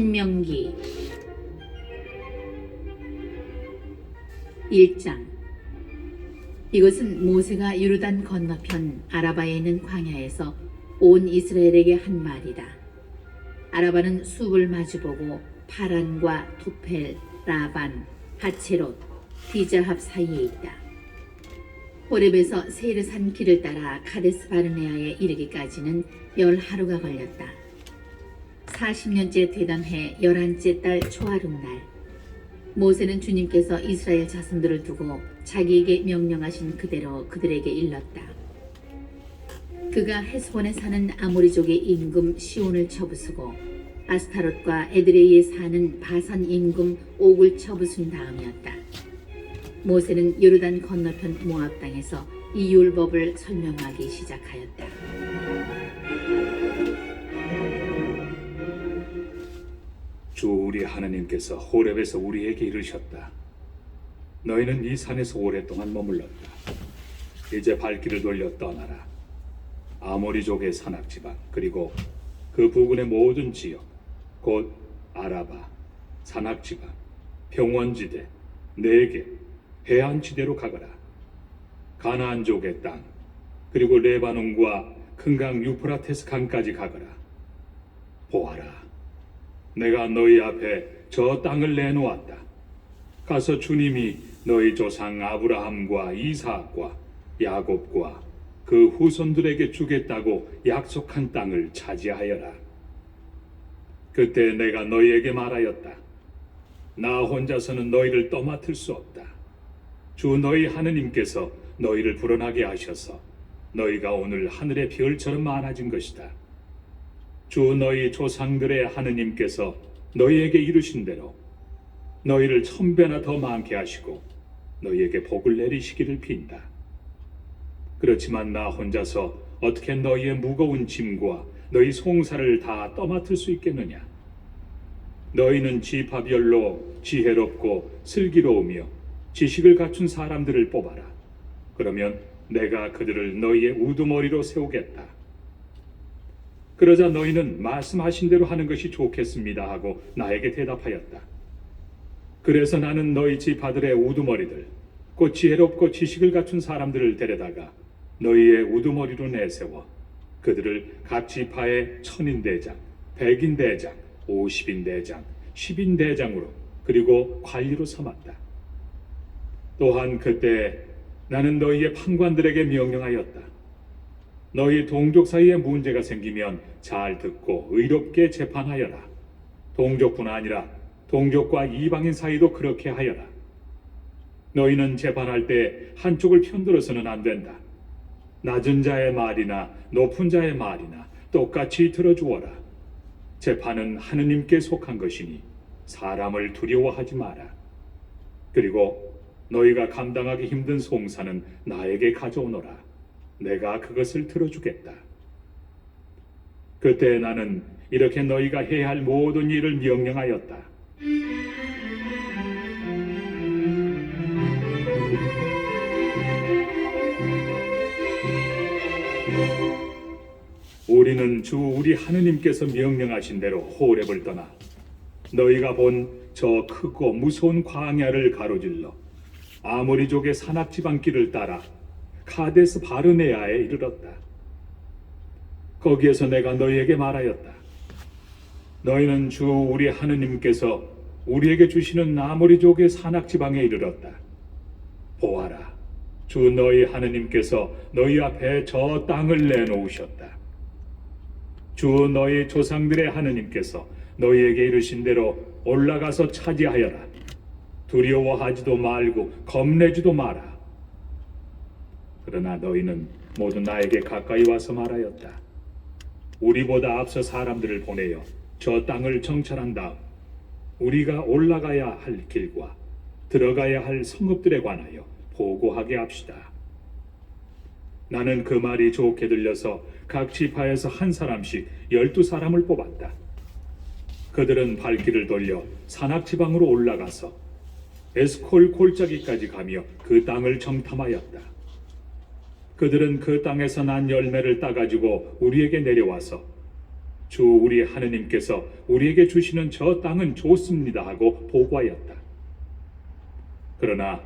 신명기 1장. 이것은 모세가 요르단 건너편 아라바에 있는 광야에서 온 이스라엘에게 한 말이다. 아라바는 숲을 마주보고 파란과 토펠, 라반, 하체롯, 디자합 사이에 있다. 호렙에서 세르산 길을 따라 카데스 바르네아에 이르기까지는 10하루가 걸렸다. 40년째 되던 해 11째 달 초하룻날, 모세는 주님께서 이스라엘 자손들을 두고 자기에게 명령하신 그대로 그들에게 일렀다. 그가 헤스본에 사는 아모리족의 임금 시온을 쳐부수고 아스타롯과 에드레이에 사는 바산 임금 옥을 쳐부순 다음이었다. 모세는 요르단 건너편 모압 땅에서 이 율법을 설명하기 시작하였다. 주 우리 하나님께서 호렙에서 우리에게 이르셨다. 너희는 이 산에서 오랫동안 머물렀다. 이제 발길을 돌려 떠나라. 아모리족의 산악지방 그리고 그 부근의 모든 지역, 곧 아라바, 산악지방, 평원지대, 네겝, 해안지대로 가거라. 가나안족의 땅 그리고 레바논과 큰 강 유프라테스 강까지 가거라. 보아라, 내가 너희 앞에 저 땅을 내놓았다. 가서 주님이 너희 조상 아브라함과 이삭과 야곱과 그 후손들에게 주겠다고 약속한 땅을 차지하여라. 그때 내가 너희에게 말하였다. 나 혼자서는 너희를 떠맡을 수 없다. 주 너희 하느님께서 너희를 불어나게 하셔서 너희가 오늘 하늘의 별처럼 많아진 것이다. 주 너희 조상들의 하느님께서 너희에게 이루신 대로 너희를 1000배나 더 많게 하시고 너희에게 복을 내리시기를 빈다. 그렇지만 나 혼자서 어떻게 너희의 무거운 짐과 너희 송사를 다 떠맡을 수 있겠느냐? 너희는 지파별로 지혜롭고 슬기로우며 지식을 갖춘 사람들을 뽑아라. 그러면 내가 그들을 너희의 우두머리로 세우겠다. 그러자 너희는 말씀하신 대로 하는 것이 좋겠습니다 하고 나에게 대답하였다. 그래서 나는 너희 지파들의 우두머리들, 곧 지혜롭고 지식을 갖춘 사람들을 데려다가 너희의 우두머리로 내세워 그들을 각 지파의 1000인대장, 100인대장, 50인대장, 10인대장으로 그리고 관리로 삼았다. 또한 그때 나는 너희의 판관들에게 명령하였다. 너희 동족 사이에 문제가 생기면 잘 듣고 의롭게 재판하여라. 동족뿐 아니라 동족과 이방인 사이도 그렇게 하여라. 너희는 재판할 때 한쪽을 편들어서는 안 된다. 낮은 자의 말이나 높은 자의 말이나 똑같이 들어주어라. 재판은 하느님께 속한 것이니 사람을 두려워하지 마라. 그리고 너희가 감당하기 힘든 송사는 나에게 가져오너라. 내가 그것을 들어주겠다. 그때 나는 이렇게 너희가 해야 할 모든 일을 명령하였다. 우리는 주 우리 하느님께서 명령하신 대로 호렙을 떠나 너희가 본 저 크고 무서운 광야를 가로질러 아모리족의 산악지방 길을 따라 카데스 바르네아에 이르렀다. 거기에서 내가 너희에게 말하였다. 너희는 주 우리 하느님께서 우리에게 주시는 아모리족의 산악지방에 이르렀다. 보아라, 주 너희 하느님께서 너희 앞에 저 땅을 내놓으셨다. 주 너희 조상들의 하느님께서 너희에게 이르신 대로 올라가서 차지하여라. 두려워하지도 말고 겁내지도 마라. 그러나 너희는 모두 나에게 가까이 와서 말하였다. 우리보다 앞서 사람들을 보내어 저 땅을 정찰한 다음 우리가 올라가야 할 길과 들어가야 할 성읍들에 관하여 보고하게 합시다. 나는 그 말이 좋게 들려서 각 지파에서 한 사람씩 12사람을 뽑았다. 그들은 발길을 돌려 산악지방으로 올라가서 에스콜 골짜기까지 가며 그 땅을 정탐하였다. 그들은 그 땅에서 난 열매를 따가지고 우리에게 내려와서 주 우리 하느님께서 우리에게 주시는 저 땅은 좋습니다 하고 보고하였다. 그러나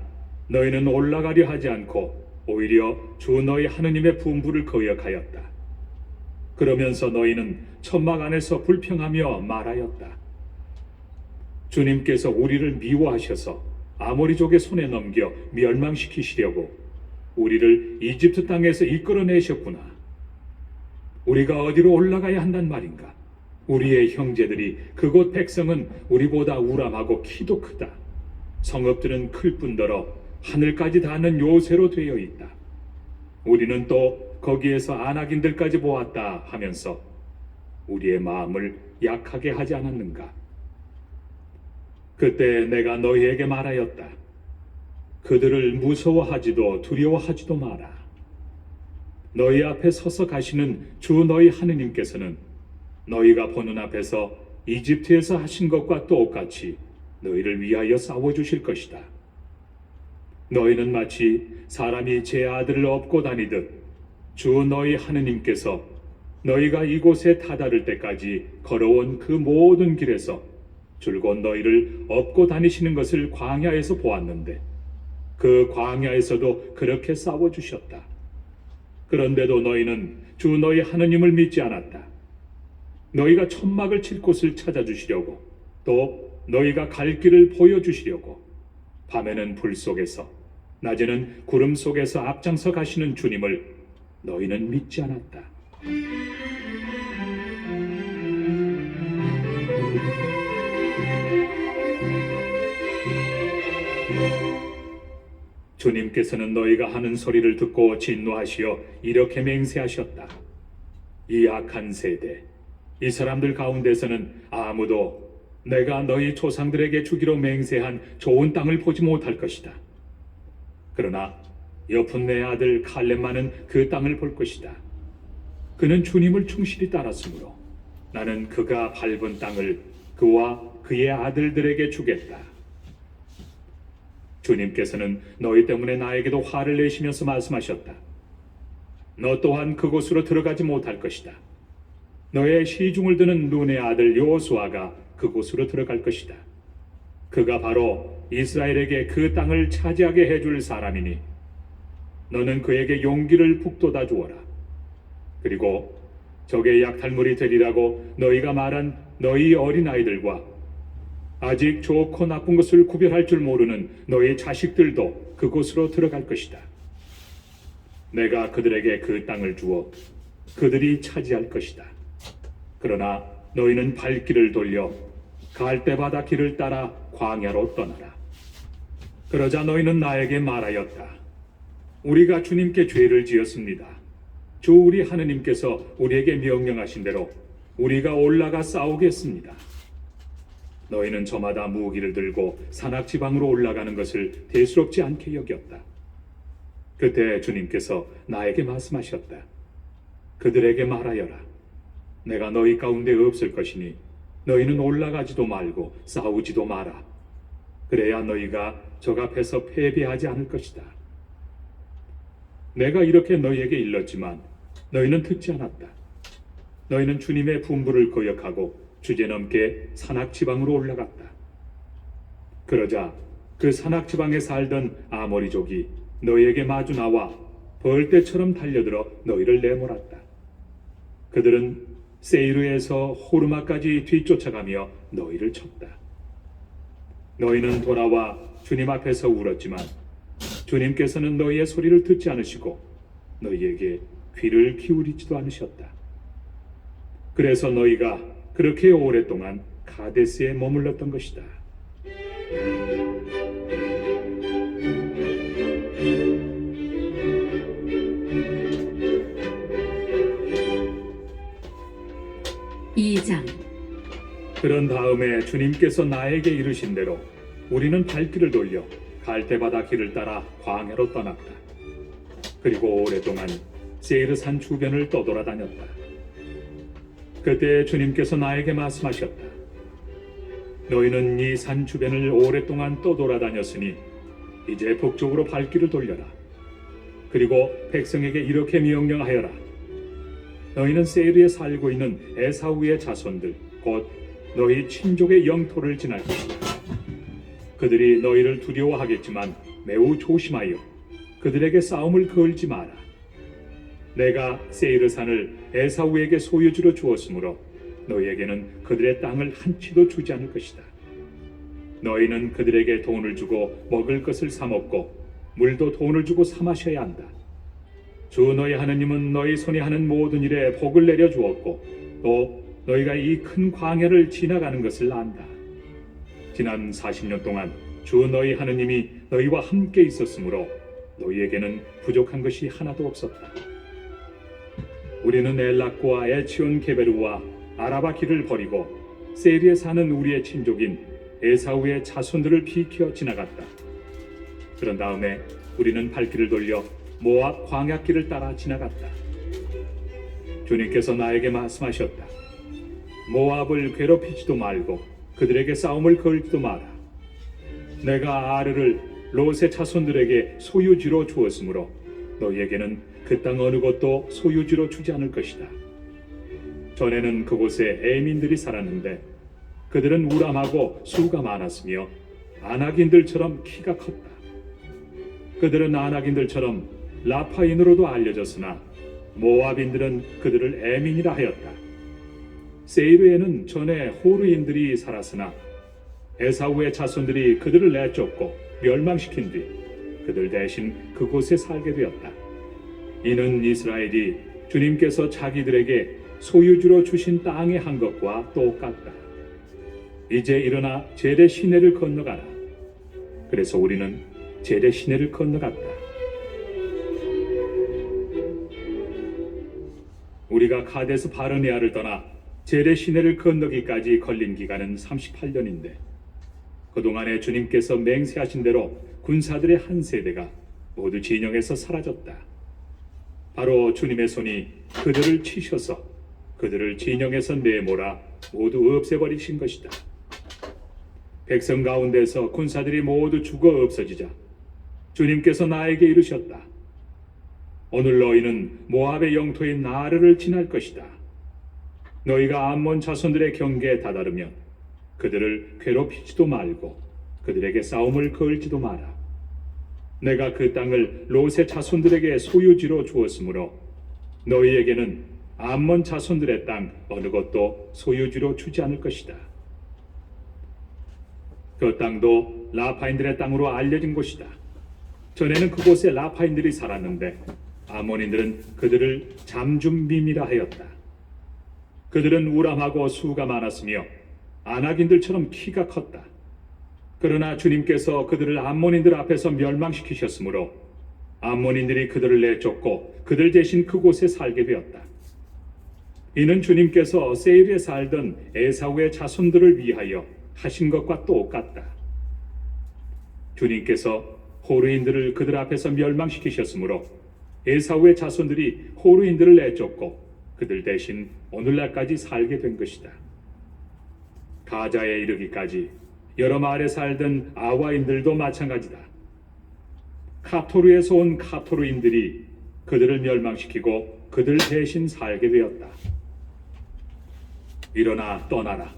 너희는 올라가려 하지 않고 오히려 주 너희 하느님의 분부를 거역하였다. 그러면서 너희는 천막 안에서 불평하며 말하였다. 주님께서 우리를 미워하셔서 아모리족의 손에 넘겨 멸망시키시려고 우리를 이집트 땅에서 이끌어내셨구나. 우리가 어디로 올라가야 한단 말인가? 우리의 형제들이 그곳 백성은 우리보다 우람하고 키도 크다. 성읍들은 클 뿐더러 하늘까지 닿는 요새로 되어 있다. 우리는 또 거기에서 아낙인들까지 보았다 하면서 우리의 마음을 약하게 하지 않았는가? 그때 내가 너희에게 말하였다. 그들을 무서워하지도 두려워하지도 마라. 너희 앞에 서서 가시는 주 너희 하느님께서는 너희가 보는 앞에서 이집트에서 하신 것과 똑같이 너희를 위하여 싸워주실 것이다. 너희는 마치 사람이 제 아들을 업고 다니듯 주 너희 하느님께서 너희가 이곳에 다다를 때까지 걸어온 그 모든 길에서 줄곧 너희를 업고 다니시는 것을 광야에서 보았는데 그 광야에서도 그렇게 싸워주셨다. 그런데도 너희는 주 너희 하느님을 믿지 않았다. 너희가 천막을 칠 곳을 찾아주시려고 또 너희가 갈 길을 보여주시려고 밤에는 불 속에서 낮에는 구름 속에서 앞장서 가시는 주님을 너희는 믿지 않았다. 주님께서는 너희가 하는 소리를 듣고 진노하시어 이렇게 맹세하셨다. 이 악한 세대, 이 사람들 가운데서는 아무도 내가 너희 조상들에게 주기로 맹세한 좋은 땅을 보지 못할 것이다. 그러나 여푼네 아들 칼렙만은 그 땅을 볼 것이다. 그는 주님을 충실히 따랐으므로 나는 그가 밟은 땅을 그와 그의 아들들에게 주겠다. 주님께서는 너희 때문에 나에게도 화를 내시면서 말씀하셨다. 너 또한 그곳으로 들어가지 못할 것이다. 너의 시중을 드는 눈의 아들 여호수아가 그곳으로 들어갈 것이다. 그가 바로 이스라엘에게 그 땅을 차지하게 해줄 사람이니 너는 그에게 용기를 북돋아 주어라. 그리고 적의 약탈물이 되리라고 너희가 말한 너희 어린아이들과 아직 좋고 나쁜 것을 구별할 줄 모르는 너희 자식들도 그곳으로 들어갈 것이다. 내가 그들에게 그 땅을 주어 그들이 차지할 것이다. 그러나 너희는 발길을 돌려 갈대바다 길을 따라 광야로 떠나라. 그러자 너희는 나에게 말하였다. 우리가 주님께 죄를 지었습니다. 주 우리 하느님께서 우리에게 명령하신 대로 우리가 올라가 싸우겠습니다. 너희는 저마다 무기를 들고 산악지방으로 올라가는 것을 대수롭지 않게 여겼다. 그때 주님께서 나에게 말씀하셨다. 그들에게 말하여라. 내가 너희 가운데 없을 것이니 너희는 올라가지도 말고 싸우지도 마라. 그래야 너희가 적 앞에서 패배하지 않을 것이다. 내가 이렇게 너희에게 일렀지만 너희는 듣지 않았다. 너희는 주님의 분부를 거역하고 주제넘게 산악지방으로 올라갔다. 그러자 그 산악지방에 살던 아모리족이 너희에게 마주 나와 벌떼처럼 달려들어 너희를 내몰았다. 그들은 세이르에서 호르마까지 뒤쫓아가며 너희를 쳤다. 너희는 돌아와 주님 앞에서 울었지만 주님께서는 너희의 소리를 듣지 않으시고 너희에게 귀를 기울이지도 않으셨다. 그래서 너희가 그렇게 오랫동안 가데스에 머물렀던 것이다. 이장 그런 다음에 주님께서 나에게 이르신 대로 우리는 발길을 돌려 갈대바다 길을 따라 광야로 떠났다. 그리고 오랫동안 세이르산 주변을 떠돌아다녔다. 그때 주님께서 나에게 말씀하셨다. 너희는 이 산 주변을 오랫동안 떠돌아다녔으니 이제 북쪽으로 발길을 돌려라. 그리고 백성에게 이렇게 명령하여라. 너희는 세일에 살고 있는 에사우의 자손들 곧 너희 친족의 영토를 지날 것이다. 그들이 너희를 두려워하겠지만 매우 조심하여 그들에게 싸움을 걸지 마라. 내가 세일의 산을 에사우에게 소유주로 주었으므로 너희에게는 그들의 땅을 한치도 주지 않을 것이다. 너희는 그들에게 돈을 주고 먹을 것을 사 먹고 물도 돈을 주고 사 마셔야 한다. 주 너희 하느님은 너희 손이 하는 모든 일에 복을 내려 주었고 또 너희가 이 큰 광야를 지나가는 것을 안다. 지난 40년 동안 주 너희 하느님이 너희와 함께 있었으므로 너희에게는 부족한 것이 하나도 없었다. 우리는 엘락과 에치온 게베르와 아라바 길을 버리고 세일에 사는 우리의 친족인 에사우의 자손들을 비켜 지나갔다. 그런 다음에 우리는 발길을 돌려 모압 광야길을 따라 지나갔다. 주님께서 나에게 말씀하셨다. 모압을 괴롭히지도 말고 그들에게 싸움을 걸지도 마라. 내가 아르를 롯의 자손들에게 소유지로 주었으므로 너희에게는 그 땅 어느 곳도 소유지로 주지 않을 것이다. 전에는 그곳에 에민들이 살았는데 그들은 우람하고 수가 많았으며 아낙인들처럼 키가 컸다. 그들은 아낙인들처럼 라파인으로도 알려졌으나 모압인들은 그들을 에민이라 하였다. 세이르에는 전에 호르인들이 살았으나 에사우의 자손들이 그들을 내쫓고 멸망시킨 뒤 그들 대신 그곳에 살게 되었다. 이는 이스라엘이 주님께서 자기들에게 소유주로 주신 땅에 한 것과 똑같다. 이제 일어나 제레 시내를 건너가라. 그래서 우리는 제레 시내를 건너갔다. 우리가 카데스 바르네아를 떠나 제레 시내를 건너기까지 걸린 기간은 38년인데 그동안에 주님께서 맹세하신 대로 군사들의 한 세대가 모두 진영에서 사라졌다. 바로 주님의 손이 그들을 치셔서 그들을 진영에서 내몰아 모두 없애버리신 것이다. 백성 가운데서 군사들이 모두 죽어 없어지자 주님께서 나에게 이르셨다. 오늘 너희는 모압의 영토인 나르를 지날 것이다. 너희가 암몬 자손들의 경계에 다다르면 그들을 괴롭히지도 말고 그들에게 싸움을 걸지도 마라. 내가 그 땅을 롯의 자손들에게 소유지로 주었으므로 너희에게는 암몬 자손들의 땅 어느 것도 소유지로 주지 않을 것이다. 그 땅도 라파인들의 땅으로 알려진 곳이다. 전에는 그곳에 라파인들이 살았는데 아몬인들은 그들을 잠줌밈이라 하였다. 그들은 우람하고 수가 많았으며 아낙인들처럼 키가 컸다. 그러나 주님께서 그들을 암몬인들 앞에서 멸망시키셨으므로 암몬인들이 그들을 내쫓고 그들 대신 그곳에 살게 되었다. 이는 주님께서 세일에 살던 에사우의 자손들을 위하여 하신 것과 똑같다. 주님께서 호르인들을 그들 앞에서 멸망시키셨으므로 에사우의 자손들이 호르인들을 내쫓고 그들 대신 오늘날까지 살게 된 것이다. 가자에 이르기까지 여러 마을에 살던 아와인들도 마찬가지다. 카토르에서 온 카토르인들이 그들을 멸망시키고 그들 대신 살게 되었다. 일어나 떠나라.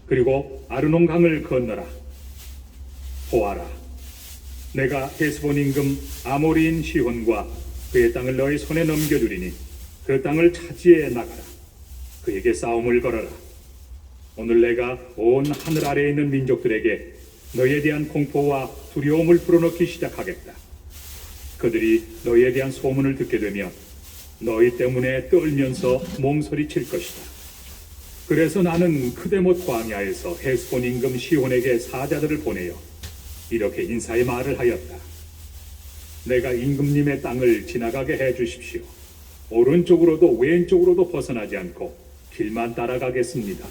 그리고 아르논강을 건너라. 보아라. 내가 헤스본 임금 아모리인 시혼과 그의 땅을 너희 손에 넘겨주리니 그 땅을 차지해 나가라. 그에게 싸움을 걸어라. 오늘 내가 온 하늘 아래에 있는 민족들에게 너희에 대한 공포와 두려움을 불어넣기 시작하겠다. 그들이 너희에 대한 소문을 듣게 되면 너희 때문에 떨면서 몸서리칠 것이다. 그래서 나는 크데못 광야에서 헤스본 임금 시혼에게 사자들을 보내어 이렇게 인사의 말을 하였다. 내가 임금님의 땅을 지나가게 해 주십시오. 오른쪽으로도 왼쪽으로도 벗어나지 않고 길만 따라가겠습니다.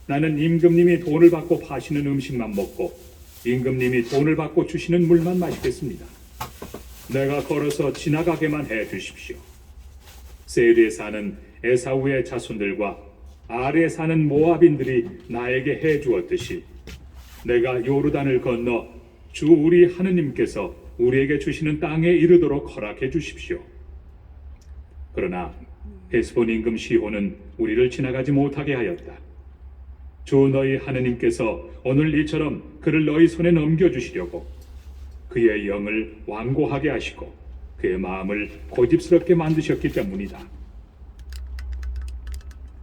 나는 임금님이 돈을 받고 파시는 음식만 먹고 임금님이 돈을 받고 주시는 물만 마시겠습니다. 내가 걸어서 지나가게만 해 주십시오. 세일에 사는 에사우의 자손들과 아르에 사는 모압인들이 나에게 해 주었듯이 내가 요르단을 건너 주 우리 하느님께서 우리에게 주시는 땅에 이르도록 허락해 주십시오. 그러나 헤스본 임금 시혼은 우리를 지나가지 못하게 하였다. 주 너희 하느님께서 오늘 이처럼 그를 너희 손에 넘겨주시려고 그의 영을 완고하게 하시고 그의 마음을 고집스럽게 만드셨기 때문이다.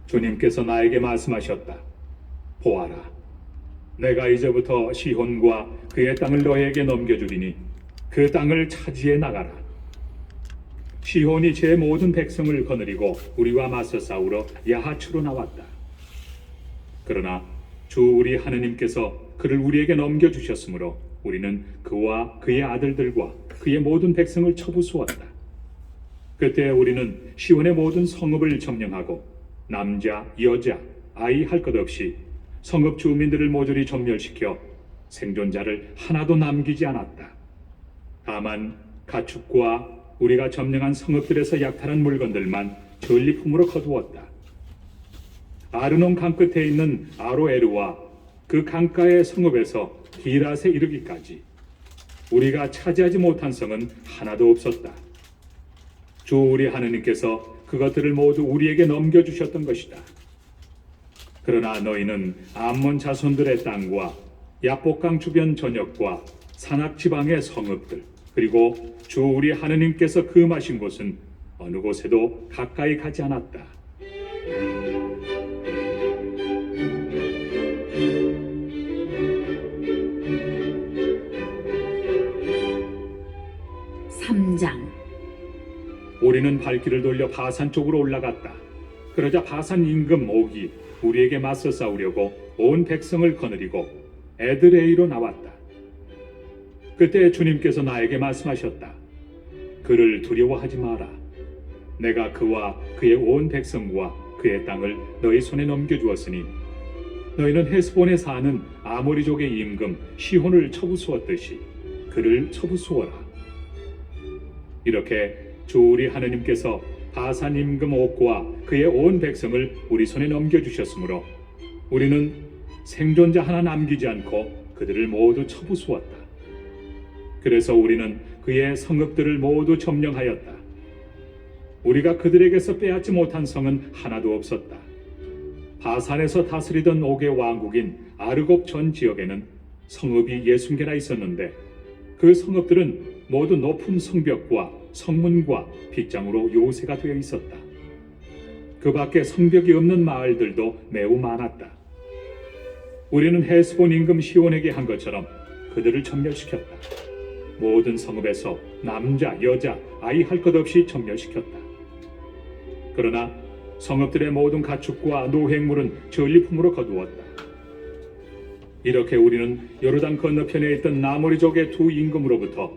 주님께서 나에게 말씀하셨다. 보아라, 내가 이제부터 시혼과 그의 땅을 너에게 넘겨주리니 그 땅을 차지해 나가라. 시혼이 제 모든 백성을 거느리고 우리와 맞서 싸우러 야하츠로 나왔다. 그러나 주 우리 하느님께서 그를 우리에게 넘겨주셨으므로 우리는 그와 그의 아들들과 그의 모든 백성을 쳐부수었다. 그때 우리는 시온의 모든 성읍을 점령하고 남자, 여자, 아이 할 것 없이 성읍 주민들을 모조리 전멸시켜 생존자를 하나도 남기지 않았다. 다만 가축과 우리가 점령한 성읍들에서 약탈한 물건들만 전리품으로 거두었다. 아르논 강 끝에 있는 아로에르와 그 강가의 성읍에서 기랏에 이르기까지 우리가 차지하지 못한 성은 하나도 없었다. 주 우리 하느님께서 그것들을 모두 우리에게 넘겨주셨던 것이다. 그러나 너희는 암몬 자손들의 땅과 야복강 주변 전역과 산악 지방의 성읍들 그리고 주 우리 하느님께서 금하신 곳은 어느 곳에도 가까이 가지 않았다. 삼장. 우리는 발길을 돌려 바산 쪽으로 올라갔다. 그러자 바산 임금 옥이 우리에게 맞서 싸우려고 온 백성을 거느리고 에드레이로 나왔다. 그때 주님께서 나에게 말씀하셨다. 그를 두려워하지 마라. 내가 그와 그의 온 백성과 그의 땅을 너희 손에 넘겨주었으니 너희는 헤스본에 사는 아모리족의 임금 시혼을 쳐부수었듯이 그를 쳐부수어라. 이렇게 주 우리 하느님께서 바산 임금 옥과 그의 온 백성을 우리 손에 넘겨주셨으므로 우리는 생존자 하나 남기지 않고 그들을 모두 쳐부수었다. 그래서 우리는 그의 성읍들을 모두 점령하였다. 우리가 그들에게서 빼앗지 못한 성은 하나도 없었다. 바산에서 다스리던 옥의 왕국인 아르곱 전 지역에는 성읍이 60개나 있었는데 그 성읍들은 모두 높은 성벽과 성문과 빗장으로 요새가 되어 있었다. 그 밖에 성벽이 없는 마을들도 매우 많았다. 우리는 헤스본 임금 시온에게 한 것처럼 그들을 전멸시켰다. 모든 성읍에서 남자, 여자, 아이 할 것 없이 전멸시켰다. 그러나 성읍들의 모든 가축과 노획물은 전리품으로 거두었다. 이렇게 우리는 요르단 건너편에 있던 나모리족의 두 임금으로부터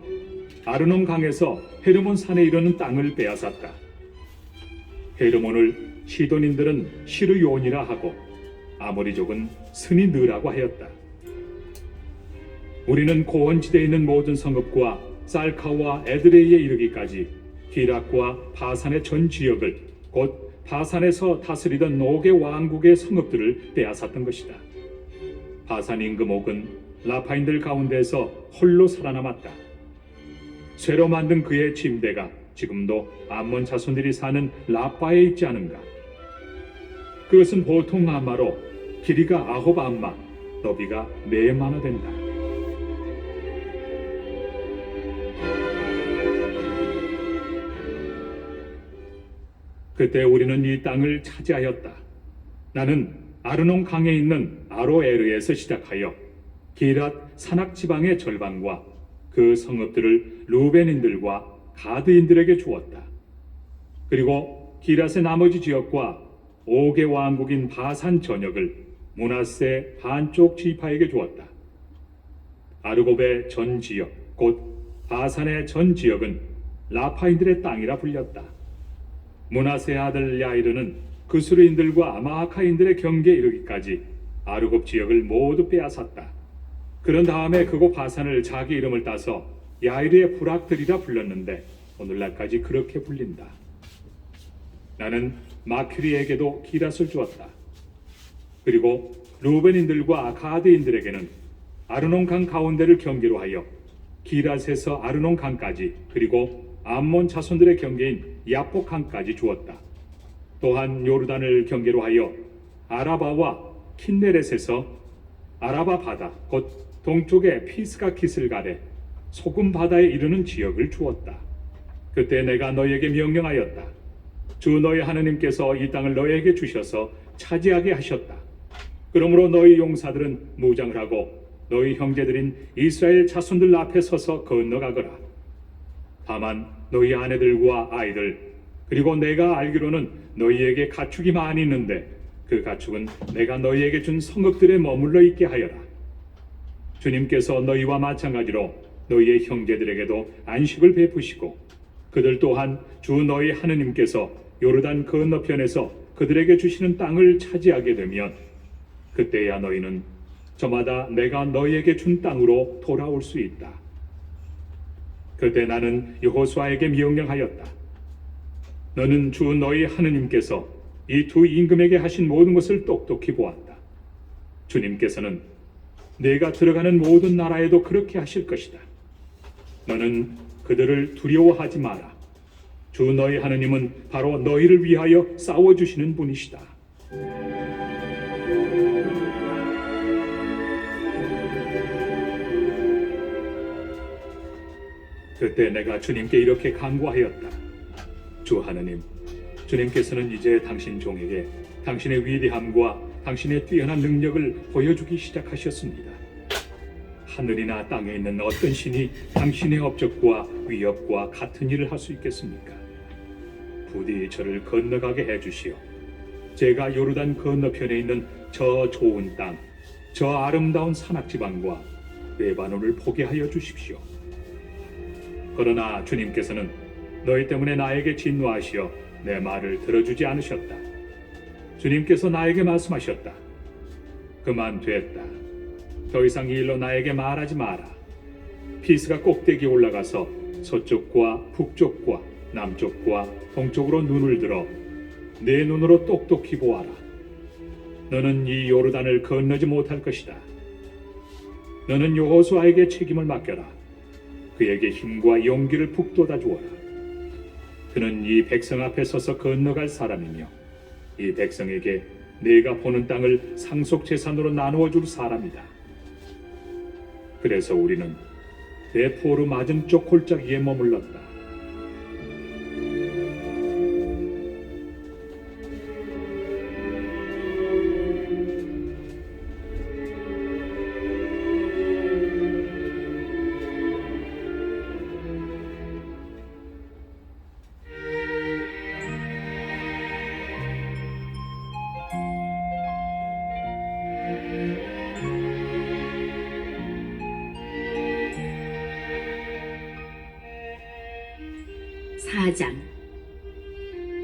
아르논 강에서 헤르몬 산에 이르는 땅을 빼앗았다. 헤르몬을 시돈인들은 시르요온이라 하고 아모리족은 스니느라고 하였다. 우리는 고원지대에 있는 모든 성읍과 쌀카와 에드레이에 이르기까지 기랏과 바산의 전 지역을 곧 바산에서 다스리던 옥의 왕국의 성읍들을 빼앗았던 것이다. 바산 임금 옥은 라파인들 가운데서 홀로 살아남았다. 쇠로 만든 그의 침대가 지금도 암몬 자손들이 사는 라파에 있지 않은가? 그것은 보통 아마로 길이가 9 암마, 너비가 4마나 된다. 그때 우리는 이 땅을 차지하였다. 나는 아르논 강에 있는 아로에르에서 시작하여 기랏 산악 지방의 절반과 그 성읍들을 루벤인들과 가드인들에게 주었다. 그리고 기랏의 나머지 지역과 옥의 왕국인 바산 전역을 므낫세 반쪽 지파에게 주었다. 아르곱의 전 지역, 곧 바산의 전 지역은 라파인들의 땅이라 불렸다. 므낫세 아들 야이르는 그스르인들과 마아카인들의 경계에 이르기까지 아르곱 지역을 모두 빼앗았다. 그런 다음에 그곳 바산을 자기 이름을 따서 야이르의 부락들이라 불렀는데 오늘날까지 그렇게 불린다. 나는 마큐리에게도 기랏을 주었다. 그리고 루벤인들과 가드인들에게는 아르논 강 가운데를 경계로 하여 기랏에서 아르논 강까지 그리고 암몬 자손들의 경계인 야복 강까지 주었다. 또한 요르단을 경계로 하여 아라바와 킨네렛에서 아라바 바다 곧 동쪽의 피스가 기슬가래 소금 바다에 이르는 지역을 주었다. 그때 내가 너희에게 명령하였다. 주 너희 하느님께서 이 땅을 너희에게 주셔서 차지하게 하셨다. 그러므로 너희 용사들은 무장을 하고 너희 형제들인 이스라엘 자손들 앞에 서서 건너가거라. 다만 너희 아내들과 아이들 그리고 내가 알기로는 너희에게 가축이 많이 있는데 그 가축은 내가 너희에게 준 성읍들에 머물러 있게 하여라. 주님께서 너희와 마찬가지로 너희의 형제들에게도 안식을 베푸시고 그들 또한 주 너희 하느님께서 요르단 건너편에서 그들에게 주시는 땅을 차지하게 되면 그때야 너희는 저마다 내가 너희에게 준 땅으로 돌아올 수 있다. 그때 나는 여호수아에게 명령하였다. 너는 주 너희 하느님께서 이 두 임금에게 하신 모든 것을 똑똑히 보았다. 주님께서는 내가 들어가는 모든 나라에도 그렇게 하실 것이다. 너는 그들을 두려워하지 마라. 주 너희 하느님은 바로 너희를 위하여 싸워주시는 분이시다. 그때 내가 주님께 이렇게 간구하였다. 주 하느님, 주님께서는 이제 당신 종에게 당신의 위대함과 당신의 뛰어난 능력을 보여주기 시작하셨습니다. 하늘이나 땅에 있는 어떤 신이 당신의 업적과 위협과 같은 일을 할 수 있겠습니까? 부디 저를 건너가게 해주시오. 제가 요르단 건너편에 있는 저 좋은 땅, 저 아름다운 산악지방과 레바논을 보게 하여 주십시오. 그러나 주님께서는 너희 때문에 나에게 진노하시어 내 말을 들어주지 않으셨다. 주님께서 나에게 말씀하셨다. 그만 됐다. 더 이상 이 일로 나에게 말하지 마라. 피스가 꼭대기에 올라가서 서쪽과 북쪽과 남쪽과 동쪽으로 눈을 들어 내 눈으로 똑똑히 보아라. 너는 이 요르단을 건너지 못할 것이다. 너는 여호수아에게 책임을 맡겨라. 그에게 힘과 용기를 북돋아 주어라. 그는 이 백성 앞에 서서 건너갈 사람이며 이 백성에게 네가 보는 땅을 상속 재산으로 나누어 줄 사람이다. 그래서 우리는 대포로 맞은 쪽 골짜기에 머물렀다. 사장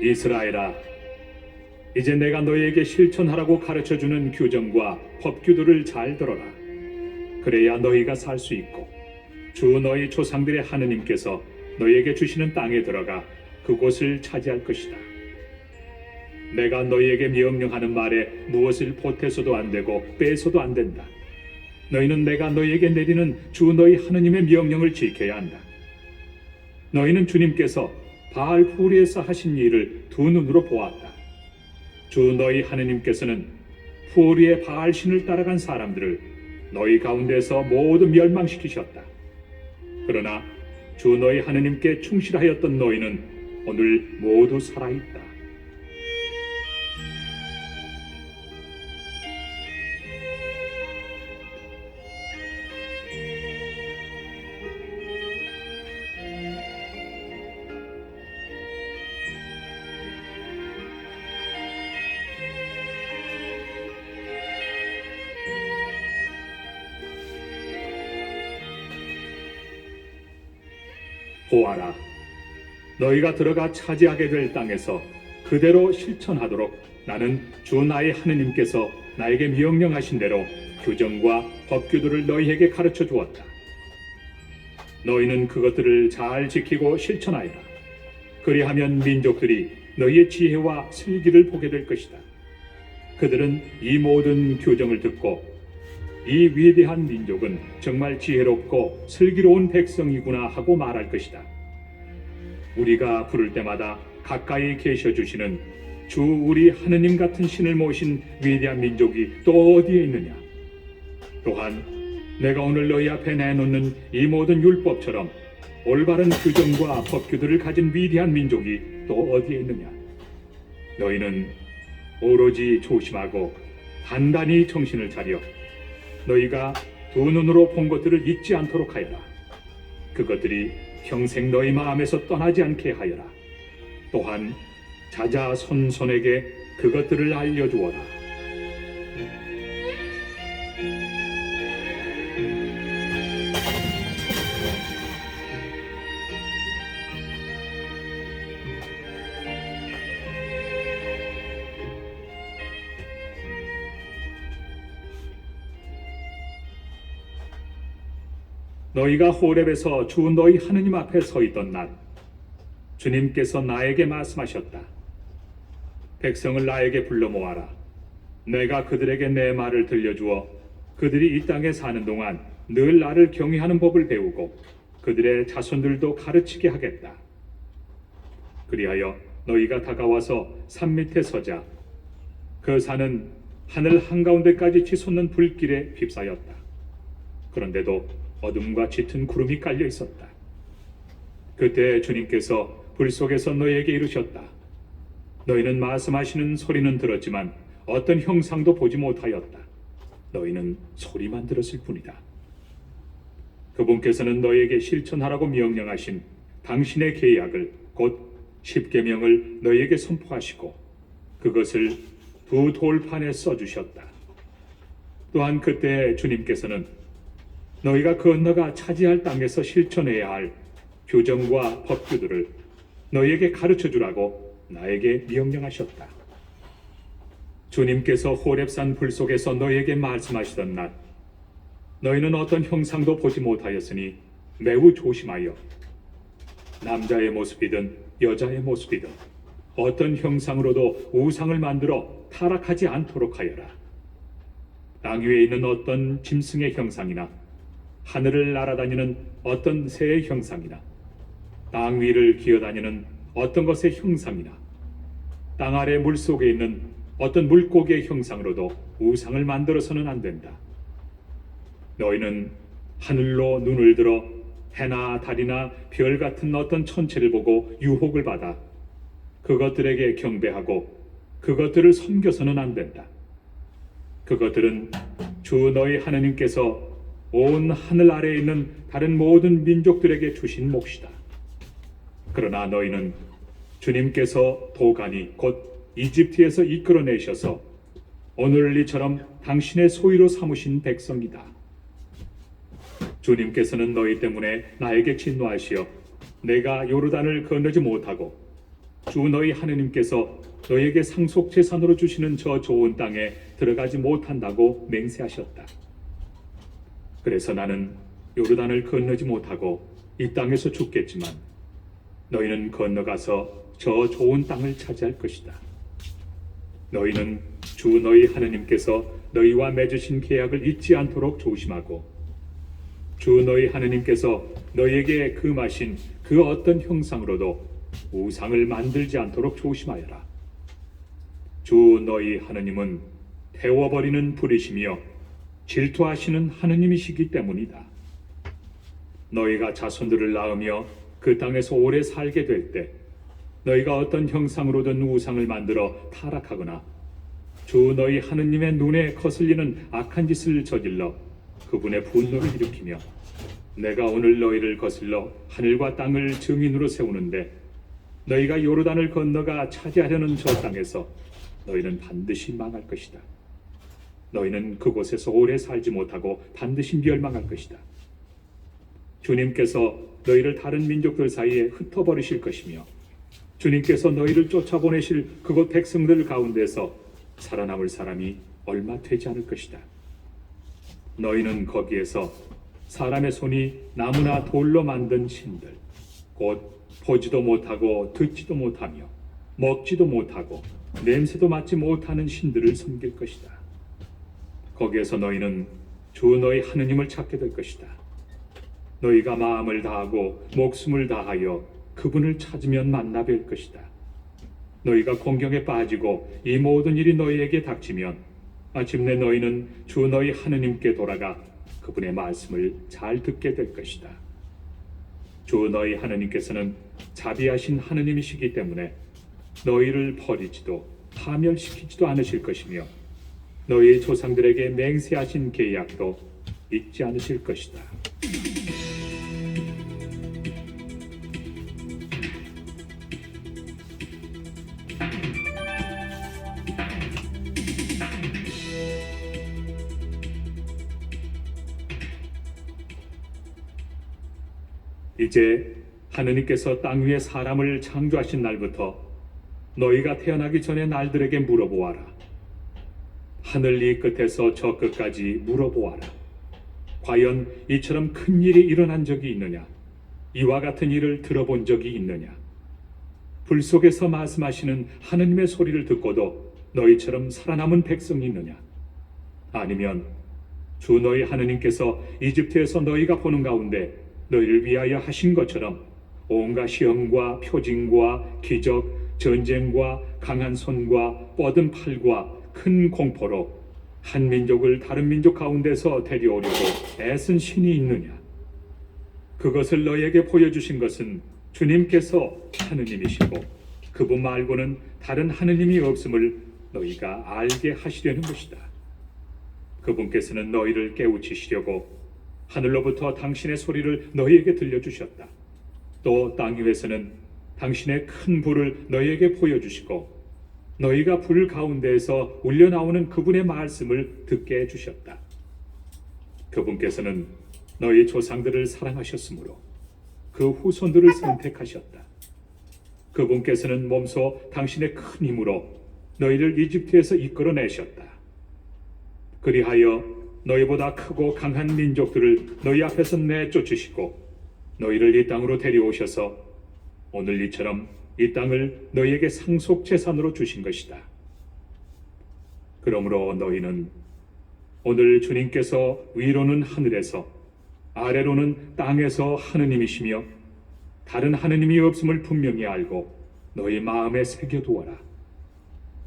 이스라엘아, 이제 내가 너희에게 실천하라고 가르쳐주는 규정과 법규들을 잘 들어라. 그래야 너희가 살 수 있고 주 너희 조상들의 하느님께서 너희에게 주시는 땅에 들어가 그곳을 차지할 것이다. 내가 너희에게 명령하는 말에 무엇을 보태서도 안 되고 빼서도 안 된다. 너희는 내가 너희에게 내리는 주 너희 하느님의 명령을 지켜야 한다. 너희는 주님께서 바알 푸르에서 하신 일을 두 눈으로 보았다. 주 너희 하느님께서는 푸르의 바알 신을 따라간 사람들을 너희 가운데서 모두 멸망시키셨다. 그러나 주 너희 하느님께 충실하였던 너희는 오늘 모두 살아있다. 보아라, 너희가 들어가 차지하게 될 땅에서 그대로 실천하도록 나는 주 나의 하느님께서 나에게 명령하신 대로 규정과 법규들을 너희에게 가르쳐 주었다. 너희는 그것들을 잘 지키고 실천하여라. 그리하면 민족들이 너희의 지혜와 슬기를 보게 될 것이다. 그들은 이 모든 규정을 듣고 이 위대한 민족은 정말 지혜롭고 슬기로운 백성이구나 하고 말할 것이다. 우리가 부를 때마다 가까이 계셔 주시는 주 우리 하느님 같은 신을 모신 위대한 민족이 또 어디에 있느냐? 또한 내가 오늘 너희 앞에 내놓는 이 모든 율법처럼 올바른 규정과 법규들을 가진 위대한 민족이 또 어디에 있느냐? 너희는 오로지 조심하고 단단히 정신을 차려 너희가 두 눈으로 본 것들을 잊지 않도록 하여라. 그것들이 평생 너희 마음에서 떠나지 않게 하여라. 또한 자자손손에게 그것들을 알려주어라. 너희가 호렙에서 주 너희 하느님 앞에 서 있던 날 주님께서 나에게 말씀하셨다. 백성을 나에게 불러 모아라. 내가 그들에게 내 말을 들려주어 그들이 이 땅에 사는 동안 늘 나를 경외하는 법을 배우고 그들의 자손들도 가르치게 하겠다. 그리하여 너희가 다가와서 산 밑에 서자. 그 산은 하늘 한가운데까지 치솟는 불길에 휩싸였다. 그런데도 어둠과 짙은 구름이 깔려 있었다. 그때 주님께서 불 속에서 너희에게 이르셨다. 너희는 말씀하시는 소리는 들었지만 어떤 형상도 보지 못하였다. 너희는 소리만 들었을 뿐이다. 그분께서는 너희에게 실천하라고 명령하신 당신의 계약을 곧 십계명을 너희에게 선포하시고 그것을 두 돌판에 써주셨다. 또한 그때 주님께서는 너희가 건너가 차지할 땅에서 실천해야 할 규정과 법규들을 너희에게 가르쳐주라고 나에게 명령하셨다. 주님께서 호렙산 불 속에서 너희에게 말씀하시던 날 너희는 어떤 형상도 보지 못하였으니 매우 조심하여 남자의 모습이든 여자의 모습이든 어떤 형상으로도 우상을 만들어 타락하지 않도록 하여라. 땅 위에 있는 어떤 짐승의 형상이나 하늘을 날아다니는 어떤 새의 형상이나 땅 위를 기어다니는 어떤 것의 형상이나 땅 아래 물속에 있는 어떤 물고기의 형상으로도 우상을 만들어서는 안 된다. 너희는 하늘로 눈을 들어 해나 달이나 별 같은 어떤 천체를 보고 유혹을 받아 그것들에게 경배하고 그것들을 섬겨서는 안 된다. 그것들은 주 너희 하느님께서 온 하늘 아래에 있는 다른 모든 민족들에게 주신 몫이다. 그러나 너희는 주님께서 도가니 곧 이집트에서 이끌어내셔서 오늘 이처럼 당신의 소유로 삼으신 백성이다. 주님께서는 너희 때문에 나에게 진노하시어 내가 요르단을 건너지 못하고 주 너희 하느님께서 너희에게 상속 재산으로 주시는 저 좋은 땅에 들어가지 못한다고 맹세하셨다. 그래서 나는 요르단을 건너지 못하고 이 땅에서 죽겠지만 너희는 건너가서 저 좋은 땅을 차지할 것이다. 너희는 주 너희 하느님께서 너희와 맺으신 계약을 잊지 않도록 조심하고 주 너희 하느님께서 너희에게 금하신 그 어떤 형상으로도 우상을 만들지 않도록 조심하여라. 주 너희 하느님은 태워버리는 불이시며 질투하시는 하느님이시기 때문이다. 너희가 자손들을 낳으며 그 땅에서 오래 살게 될 때 너희가 어떤 형상으로든 우상을 만들어 타락하거나 주 너희 하느님의 눈에 거슬리는 악한 짓을 저질러 그분의 분노를 일으키며 내가 오늘 너희를 거슬러 하늘과 땅을 증인으로 세우는데 너희가 요르단을 건너가 차지하려는 저 땅에서 너희는 반드시 망할 것이다. 너희는 그곳에서 오래 살지 못하고 반드시 멸망할 것이다. 주님께서 너희를 다른 민족들 사이에 흩어버리실 것이며 주님께서 너희를 쫓아보내실 그곳 백성들 가운데서 살아남을 사람이 얼마 되지 않을 것이다. 너희는 거기에서 사람의 손이 나무나 돌로 만든 신들, 곧 보지도 못하고 듣지도 못하며 먹지도 못하고 냄새도 맡지 못하는 신들을 섬길 것이다. 거기에서 너희는 주 너희 하느님을 찾게 될 것이다. 너희가 마음을 다하고 목숨을 다하여 그분을 찾으면 만나 뵐 것이다. 너희가 공경에 빠지고 이 모든 일이 너희에게 닥치면 마침내 너희는 주 너희 하느님께 돌아가 그분의 말씀을 잘 듣게 될 것이다. 주 너희 하느님께서는 자비하신 하느님이시기 때문에 너희를 버리지도 파멸시키지도 않으실 것이며 너희 조상들에게 맹세하신 계약도 잊지 않으실 것이다. 이제 하느님께서 땅 위에 사람을 창조하신 날부터 너희가 태어나기 전의 날들에게 물어보아라. 하늘 이 끝에서 저 끝까지 물어보아라. 과연 이처럼 큰 일이 일어난 적이 있느냐? 이와 같은 일을 들어본 적이 있느냐? 불 속에서 말씀하시는 하느님의 소리를 듣고도 너희처럼 살아남은 백성이 있느냐? 아니면 주 너희 하느님께서 이집트에서 너희가 보는 가운데 너희를 위하여 하신 것처럼 온갖 시험과 표징과 기적, 전쟁과 강한 손과 뻗은 팔과 큰 공포로 한 민족을 다른 민족 가운데서 데려오려고 애쓴 신이 있느냐? 그것을 너희에게 보여주신 것은 주님께서 하느님이시고 그분 말고는 다른 하느님이 없음을 너희가 알게 하시려는 것이다. 그분께서는 너희를 깨우치시려고 하늘로부터 당신의 소리를 너희에게 들려주셨다. 또 땅 위에서는 당신의 큰 불을 너희에게 보여주시고 너희가 불 가운데에서 울려나오는 그분의 말씀을 듣게 해주셨다. 그분께서는 너희 조상들을 사랑하셨으므로 그 후손들을 선택하셨다. 그분께서는 몸소 당신의 큰 힘으로 너희를 이집트에서 이끌어내셨다. 그리하여 너희보다 크고 강한 민족들을 너희 앞에서 내쫓으시고 너희를 이 땅으로 데려오셔서 오늘 이처럼 이 땅을 너희에게 상속재산으로 주신 것이다. 그러므로 너희는 오늘 주님께서 위로는 하늘에서 아래로는 땅에서 하느님이시며 다른 하느님이 없음을 분명히 알고 너희 마음에 새겨두어라.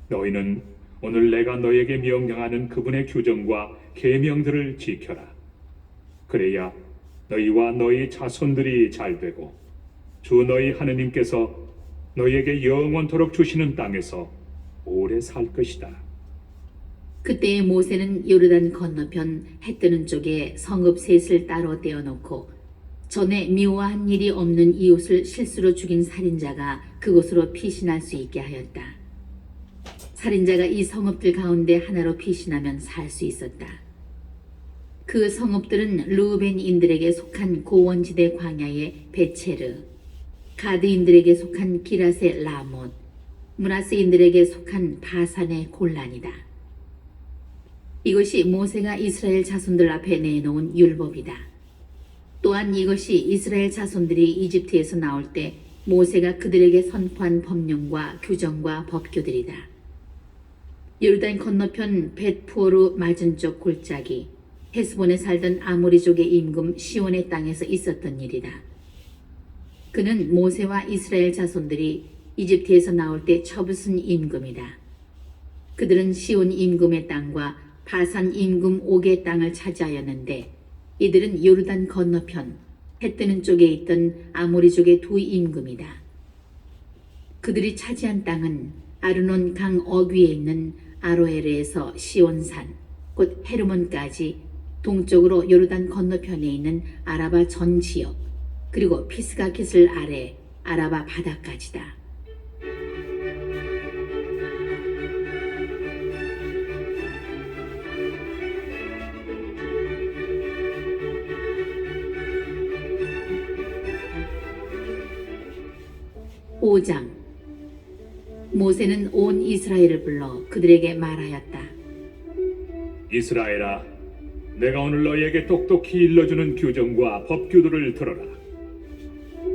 너희는 오늘 내가 너희에게 명령하는 그분의 규정과 계명들을 지켜라. 그래야 너희와 너희 자손들이 잘 되고 주 너희 하느님께서 너희에게 영원토록 주시는 땅에서 오래 살 것이다. 그때에 모세는 요르단 건너편 해 뜨는 쪽에 성읍 셋을 따로 떼어놓고 전에 미워한 일이 없는 이웃을 실수로 죽인 살인자가 그곳으로 피신할 수 있게 하였다. 살인자가 이 성읍들 가운데 하나로 피신하면 살 수 있었다. 그 성읍들은 르우벤인들에게 속한 고원지대 광야의 베체르, 가드인들에게 속한 기라세 라못, 므낫세인들에게 속한 바산의 골란이다. 이것이 모세가 이스라엘 자손들 앞에 내놓은 율법이다. 또한 이것이 이스라엘 자손들이 이집트에서 나올 때 모세가 그들에게 선포한 법령과 규정과 법규들이다. 요르단 건너편 벳푸어루 맞은쪽 골짜기 헤스본에 살던 아모리족의 임금 시온의 땅에서 있었던 일이다. 그는 모세와 이스라엘 자손들이 이집트에서 나올 때 처부순 임금이다. 그들은 시온 임금의 땅과 바산 임금 옥의 땅을 차지하였는데 이들은 요르단 건너편 해 뜨는 쪽에 있던 아모리족의 두 임금이다. 그들이 차지한 땅은 아르논 강 어귀에 있는 아로에르에서 시온산 곧 헤르몬까지 동쪽으로 요르단 건너편에 있는 아라바 전 지역 그리고 피스가 기슬 아래 아라바 바다까지다. (5장) 모세는 온 이스라엘을 불러 그들에게 말하였다. 이스라엘아, 내가 오늘 너희에게 똑똑히 일러주는 규정과 법규들을 들어라.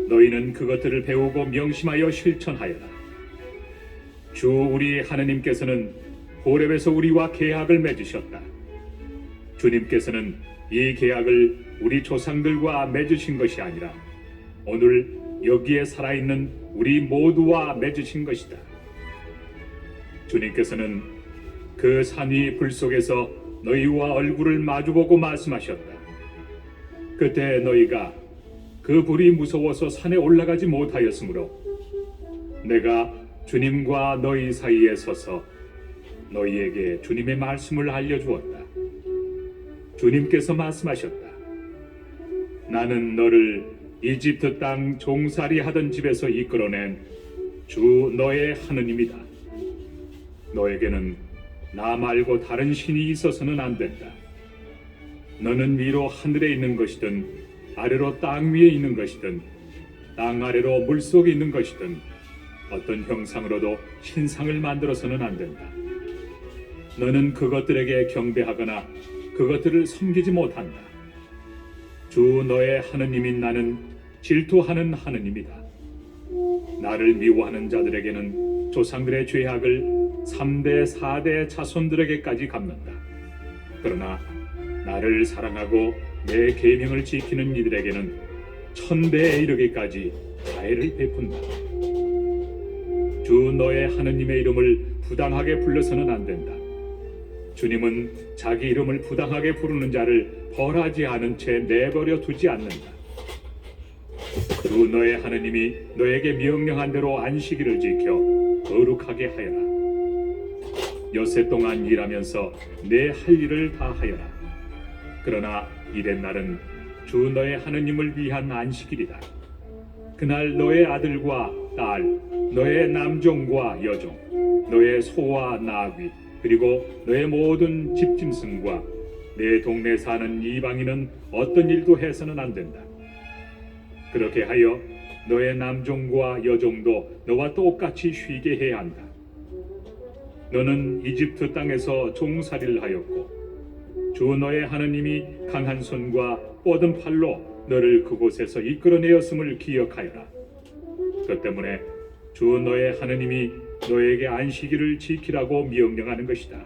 너희는 그것들을 배우고 명심하여 실천하여라. 주 우리 하느님께서는 호렙에서 우리와 계약을 맺으셨다. 주님께서는 이 계약을 우리 조상들과 맺으신 것이 아니라 오늘 여기에 살아있는 우리 모두와 맺으신 것이다. 주님께서는 그 산 위 불 속에서 너희와 얼굴을 마주보고 말씀하셨다. 그때 너희가 그 불이 무서워서 산에 올라가지 못하였으므로 내가 주님과 너희 사이에 서서 너희에게 주님의 말씀을 알려주었다. 주님께서 말씀하셨다. 나는 너를 이집트 땅 종살이 하던 집에서 이끌어낸 주 너의 하느님이다. 너에게는 나 말고 다른 신이 있어서는 안 된다. 너는 위로 하늘에 있는 것이든 아래로 땅 위에 있는 것이든 땅 아래로 물속에 있는 것이든 어떤 형상으로도 신상을 만들어서는 안 된다. 너는 그것들에게 경배하거나 그것들을 섬기지 못한다. 주 너의 하느님인 나는 질투하는 하느님이다. 나를 미워하는 자들에게는 조상들의 죄악을 3대 4대 자손들에게까지 갚는다. 그러나 나를 사랑하고 내 계명을 지키는 이들에게는 1000대에 이르기까지 자애를 베푼다. 주 너의 하느님의 이름을 부당하게 불러서는 안 된다. 주님은 자기 이름을 부당하게 부르는 자를 벌하지 않은 채 내버려 두지 않는다. 주 너의 하느님이 너에게 명령한 대로 안식일을 지켜 거룩하게 하여라. 여세 동안 일하면서 내 할 일을 다 하여라. 그러나 이른 날은 주 너의 하느님을 위한 안식일이다. 그날 너의 아들과 딸, 너의 남종과 여종, 너의 소와 나귀, 그리고 너의 모든 집짐승과 내 동네 사는 이방인은 어떤 일도 해서는 안 된다. 그렇게 하여 너의 남종과 여종도 너와 똑같이 쉬게 해야 한다. 너는 이집트 땅에서 종살이를 하였고 주 너의 하느님이 강한 손과 뻗은 팔로 너를 그곳에서 이끌어내었음을 기억하여라. 그 때문에 주 너의 하느님이 너에게 안식일을 지키라고 명령하는 것이다.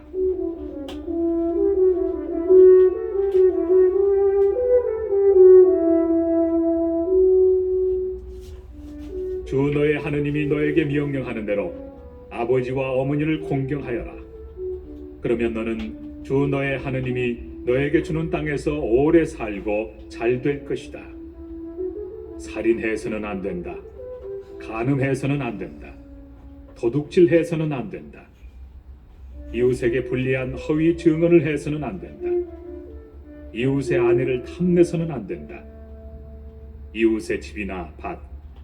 주 너의 하느님이 너에게 명령하는 대로 아버지와 어머니를 공경하여라. 그러면 너는 주 너의 하느님이 너에게 주는 땅에서 오래 살고 잘 될 것이다. 살인해서는 안 된다. 간음해서는 안 된다. 도둑질해서는 안 된다. 이웃에게 불리한 허위 증언을 해서는 안 된다. 이웃의 아내를 탐내서는 안 된다. 이웃의 집이나 밭,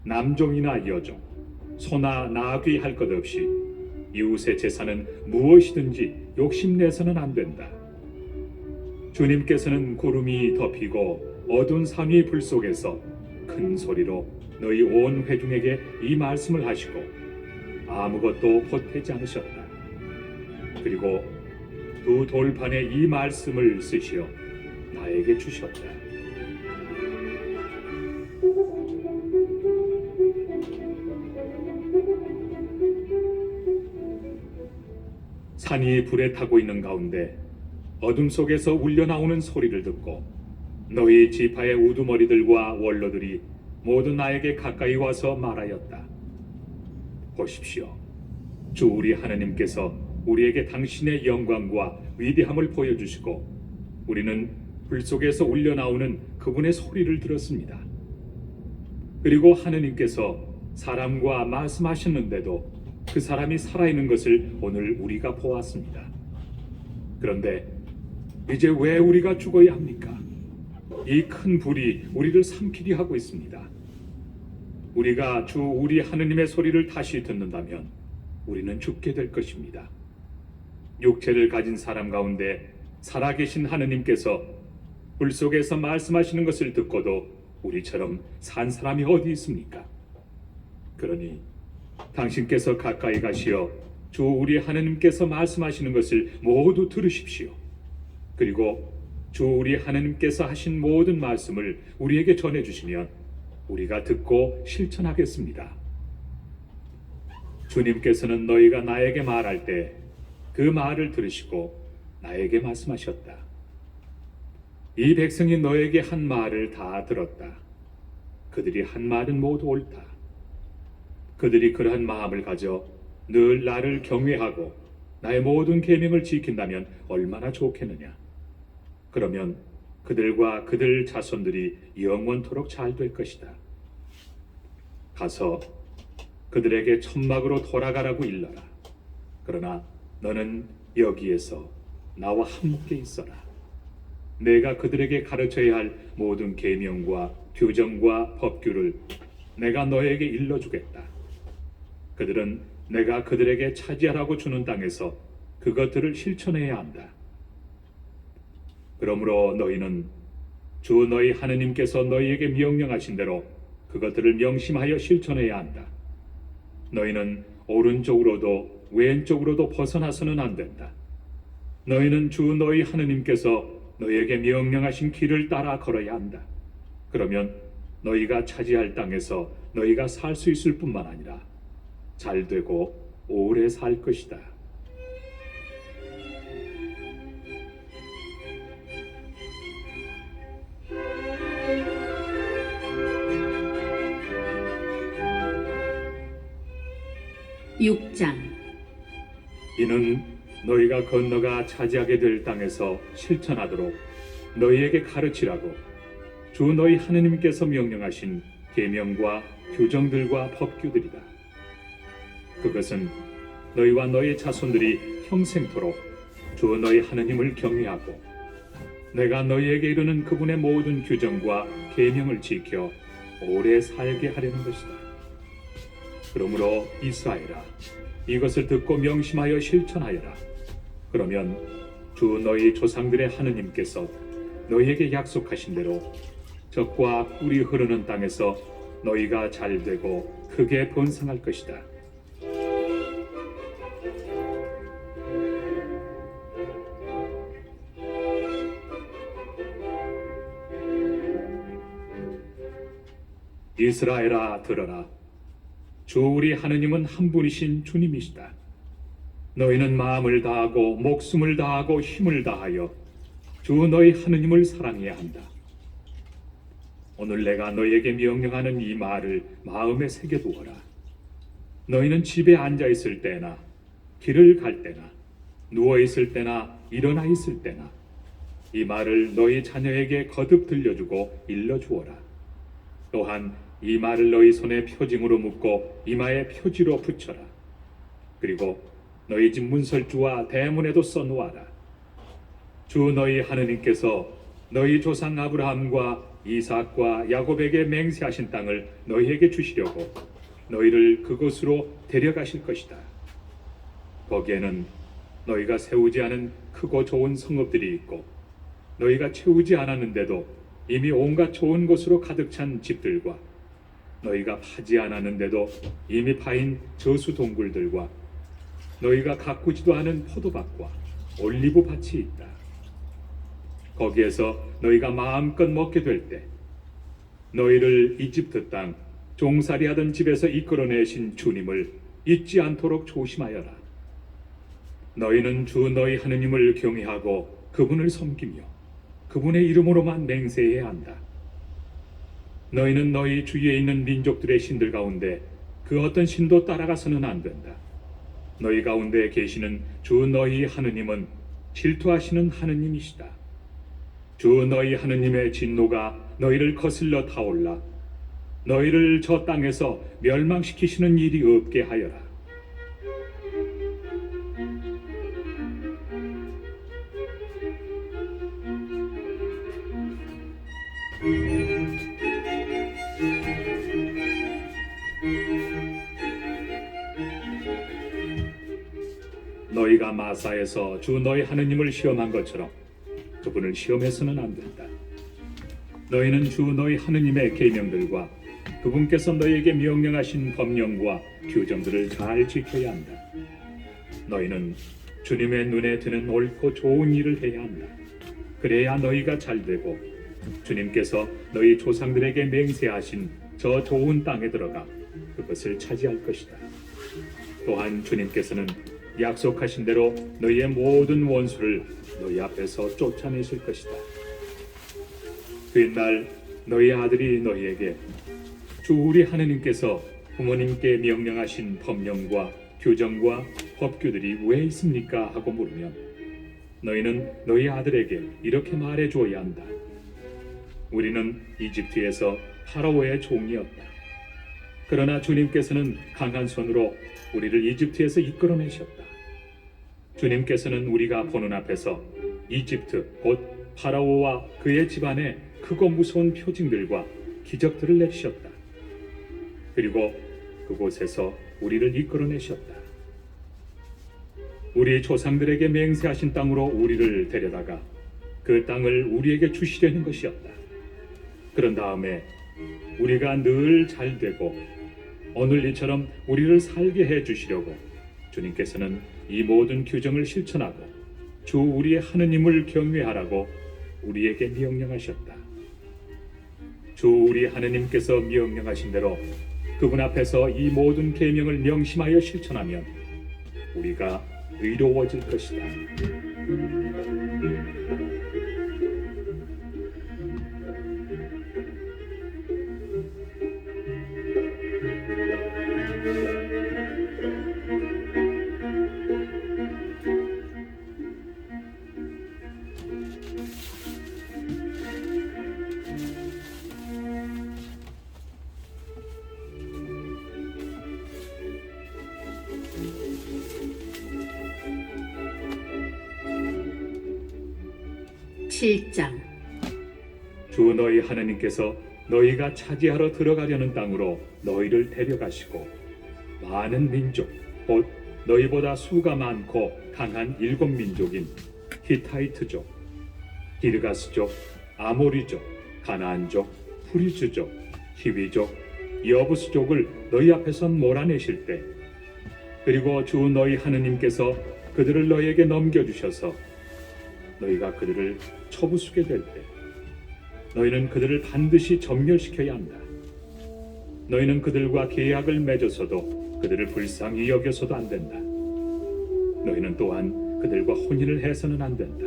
남종이나 여종, 소나 나귀 할 것 없이 이웃의 재산은 무엇이든지 욕심내서는 안 된다. 주님께서는 구름이 덮이고 어두운 산 위 불 속에서 큰 소리로 너희 온 회중에게 이 말씀을 하시고 아무것도 보태지 않으셨다. 그리고 두 돌판에 이 말씀을 쓰시어 나에게 주셨다. 산이 불에 타고 있는 가운데 어둠 속에서 울려나오는 소리를 듣고 너희 지파의 우두머리들과 원로들이 모두 나에게 가까이 와서 말하였다. 보십시오. 주 우리 하나님께서 우리에게 당신의 영광과 위대함을 보여주시고 우리는 불 속에서 울려나오는 그분의 소리를 들었습니다. 그리고 하느님께서 사람과 말씀하셨는데도 그 사람이 살아있는 것을 오늘 우리가 보았습니다. 그런데 이제 왜 우리가 죽어야 합니까? 이 큰 불이 우리를 삼키게 하고 있습니다. 우리가 주 우리 하느님의 소리를 다시 듣는다면 우리는 죽게 될 것입니다. 육체를 가진 사람 가운데 살아계신 하느님께서 불 속에서 말씀하시는 것을 듣고도 우리처럼 산 사람이 어디 있습니까? 그러니 당신께서 가까이 가시어 주 우리 하느님께서 말씀하시는 것을 모두 들으십시오. 그리고 주 우리 하느님께서 하신 모든 말씀을 우리에게 전해주시면 우리가 듣고 실천하겠습니다. 주님께서는 너희가 나에게 말할 때 그 말을 들으시고 나에게 말씀하셨다. 이 백성이 너에게 한 말을 다 들었다. 그들이 한 말은 모두 옳다. 그들이 그러한 마음을 가져 늘 나를 경외하고 나의 모든 계명을 지킨다면 얼마나 좋겠느냐. 그러면 그들과 그들 자손들이 영원토록 잘 될 것이다. 가서 그들에게 천막으로 돌아가라고 일러라. 그러나 너는 여기에서 나와 함께 있어라. 내가 그들에게 가르쳐야 할 모든 계명과 규정과 법규를 내가 너에게 일러주겠다. 그들은 내가 그들에게 차지하라고 주는 땅에서 그것들을 실천해야 한다. 그러므로 너희는 주 너희 하느님께서 너희에게 명령하신 대로 그것들을 명심하여 실천해야 한다. 너희는 오른쪽으로도 왼쪽으로도 벗어나서는 안 된다. 너희는 주 너희 하느님께서 너희에게 명령하신 길을 따라 걸어야 한다. 그러면 너희가 차지할 땅에서 너희가 살 수 있을 뿐만 아니라 잘 되고 오래 살 것이다. (6장) 이는 너희가 건너가 차지하게 될 땅에서 실천하도록 너희에게 가르치라고 주 너희 하느님께서 명령하신 계명과 규정들과 법규들이다. 그것은 너희와 너희 자손들이 평생토록 주 너희 하느님을 경외하고 내가 너희에게 이르는 그분의 모든 규정과 계명을 지켜 오래 살게 하려는 것이다. 그러므로 이스라엘아, 이것을 듣고 명심하여 실천하여라. 그러면 주 너희 조상들의 하느님께서 너희에게 약속하신 대로 젖과 꿀이 흐르는 땅에서 너희가 잘되고 크게 번성할 것이다. 이스라엘아, 들어라. 주 우리 하느님은 한 분이신 주님이시다. 너희는 마음을 다하고 목숨을 다하고 힘을 다하여 주 너희 하느님을 사랑해야 한다. 오늘 내가 너희에게 명령하는 이 말을 마음에 새겨두어라. 너희는 집에 앉아 있을 때나 길을 갈 때나 누워 있을 때나 일어나 있을 때나 이 말을 너희 자녀에게 거듭 들려주고 일러주어라. 또한 이 말을 너희 손에 표징으로 묶고 이마에 표지로 붙여라. 그리고 너희 집 문설주와 대문에도 써놓아라. 주 너희 하느님께서 너희 조상 아브라함과 이삭과 야곱에게 맹세하신 땅을 너희에게 주시려고 너희를 그곳으로 데려가실 것이다. 거기에는 너희가 세우지 않은 크고 좋은 성읍들이 있고 너희가 채우지 않았는데도 이미 온갖 좋은 곳으로 가득 찬 집들과 너희가 파지 않았는데도 이미 파인 저수 동굴들과 너희가 가꾸지도 않은 포도밭과 올리브 밭이 있다. 거기에서 너희가 마음껏 먹게 될 때 너희를 이집트 땅 종살이하던 집에서 이끌어내신 주님을 잊지 않도록 조심하여라. 너희는 주 너희 하느님을 경외하고 그분을 섬기며 그분의 이름으로만 맹세해야 한다. 너희는 너희 주위에 있는 민족들의 신들 가운데 그 어떤 신도 따라가서는 안 된다. 너희 가운데 계시는 주 너희 하느님은 질투하시는 하느님이시다. 주 너희 하느님의 진노가 너희를 거슬러 타올라 너희를 저 땅에서 멸망시키시는 일이 없게 하여라. 너희가 마사에서 주 너희 하느님을 시험한 것처럼 그분을 시험해서는 안 된다. 너희는 주 너희 하느님의 계명들과 그분께서 너희에게 명령하신 법령과 규정들을 잘 지켜야 한다. 너희는 주님의 눈에 드는 옳고 좋은 일을 해야 한다. 그래야 너희가 잘되고 주님께서 너희 조상들에게 맹세하신 저 좋은 땅에 들어가 그것을 차지할 것이다. 또한 주님께서는 약속하신 대로 너희의 모든 원수를 너희 앞에서 쫓아내실 것이다. 그날 너희 아들이 너희에게 주 우리 하느님께서 부모님께 명령하신 법령과 규정과 법규들이 왜 있습니까? 하고 물으면 너희는 너희 아들에게 이렇게 말해 주어야 한다. 우리는 이집트에서 파라오의 종이었다. 그러나 주님께서는 강한 손으로 우리를 이집트에서 이끌어내셨다. 주님께서는 우리가 보는 앞에서 이집트 곧 파라오와 그의 집안에 크고 무서운 표징들과 기적들을 내리셨다. 그리고 그곳에서 우리를 이끌어내셨다. 우리 조상들에게 맹세하신 땅으로 우리를 데려다가 그 땅을 우리에게 주시려는 것이었다. 그런 다음에 우리가 늘 잘되고 오늘 이처럼 우리를 살게 해 주시려고 주님께서는 이 모든 규정을 실천하고 주 우리의 하느님을 경외하라고 우리에게 명령하셨다. 주 우리 하느님께서 명령하신 대로 그분 앞에서 이 모든 계명을 명심하여 실천하면 우리가 의로워질 것이다. 7장. 주 너희 하나님께서 너희가 차지하러 들어가려는 땅으로 너희를 데려가시고 많은 민족 곧 너희보다 수가 많고 강한 7민족인 히타이트족, 기르가스족, 아모리족, 가나안족, 프리즈족, 히위족, 여부스족을 너희 앞에서 몰아내실 때 그리고 주 너희 하느님께서 그들을 너희에게 넘겨주셔서 너희가 그들을 쳐부수게 될 때 너희는 그들을 반드시 전멸시켜야 한다. 너희는 그들과 계약을 맺어서도 그들을 불쌍히 여겨서도 안 된다. 너희는 또한 그들과 혼인을 해서는 안 된다.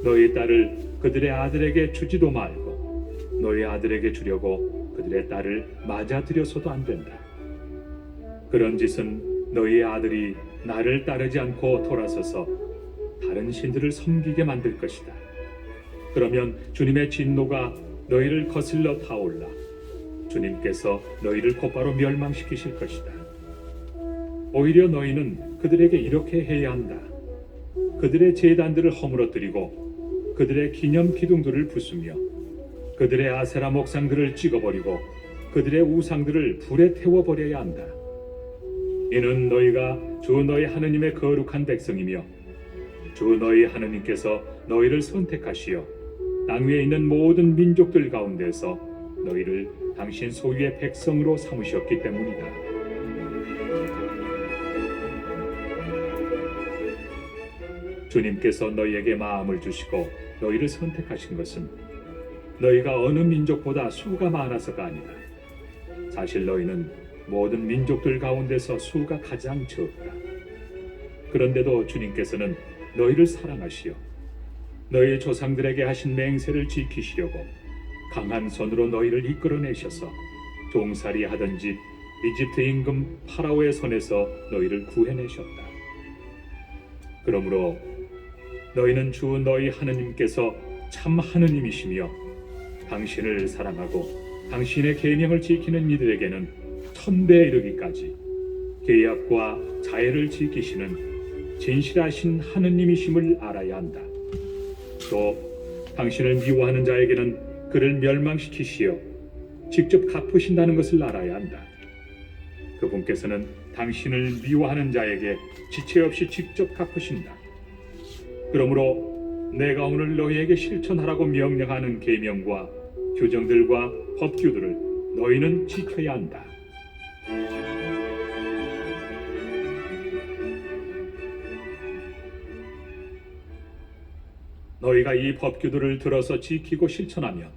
너희 딸을 그들의 아들에게 주지도 말고 너희 아들에게 주려고 그들의 딸을 맞아들여서도 안 된다. 그런 짓은 너희의 아들이 나를 따르지 않고 돌아서서 다른 신들을 섬기게 만들 것이다. 그러면 주님의 진노가 너희를 거슬러 타올라 주님께서 너희를 곧바로 멸망시키실 것이다. 오히려 너희는 그들에게 이렇게 해야 한다. 그들의 제단들을 허물어뜨리고 그들의 기념 기둥들을 부수며 그들의 아세라 목상들을 찍어버리고 그들의 우상들을 불에 태워버려야 한다. 이는 너희가 주 너희 하느님의 거룩한 백성이며 주 너희 하느님께서 너희를 선택하시어 땅 위에 있는 모든 민족들 가운데서 너희를 당신 소유의 백성으로 삼으셨기 때문이다. 주님께서 너희에게 마음을 주시고 너희를 선택하신 것은 너희가 어느 민족보다 수가 많아서가 아니다. 사실 너희는 모든 민족들 가운데서 수가 가장 적다. 그런데도 주님께서는 너희를 사랑하시어 너희 조상들에게 하신 맹세를 지키시려고 강한 손으로 너희를 이끌어내셔서 종살이 하던 집 이집트 임금 파라오의 손에서 너희를 구해내셨다. 그러므로 너희는 주 너희 하느님께서 참 하느님이시며 당신을 사랑하고 당신의 계명을 지키는 이들에게는 천대에 이르기까지 계약과 자애를 지키시는 진실하신 하느님이심을 알아야 한다. 또 당신을 미워하는 자에게는 그를 멸망시키시어 직접 갚으신다는 것을 알아야 한다. 그분께서는 당신을 미워하는 자에게 지체 없이 직접 갚으신다. 그러므로 내가 오늘 너희에게 실천하라고 명령하는 계명과 규정들과 법규들을 너희는 지켜야 한다. 너희가 이 법규들을 들어서 지키고 실천하면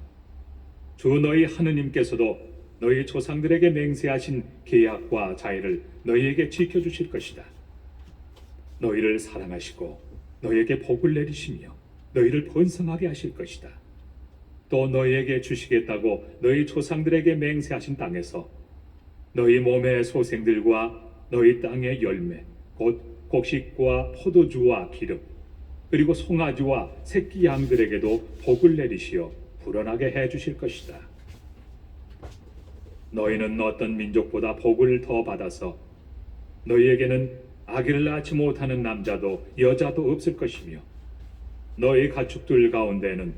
주 너희 하느님께서도 너희 조상들에게 맹세하신 계약과 자애를 너희에게 지켜주실 것이다. 너희를 사랑하시고 너희에게 복을 내리시며 너희를 번성하게 하실 것이다. 또 너희에게 주시겠다고 너희 조상들에게 맹세하신 땅에서 너희 몸의 소생들과 너희 땅의 열매 곧 곡식과 포도주와 기름 그리고 송아지와 새끼 양들에게도 복을 내리시어 불어나게 해 주실 것이다. 너희는 어떤 민족보다 복을 더 받아서 너희에게는 아기를 낳지 못하는 남자도 여자도 없을 것이며 너희 가축들 가운데는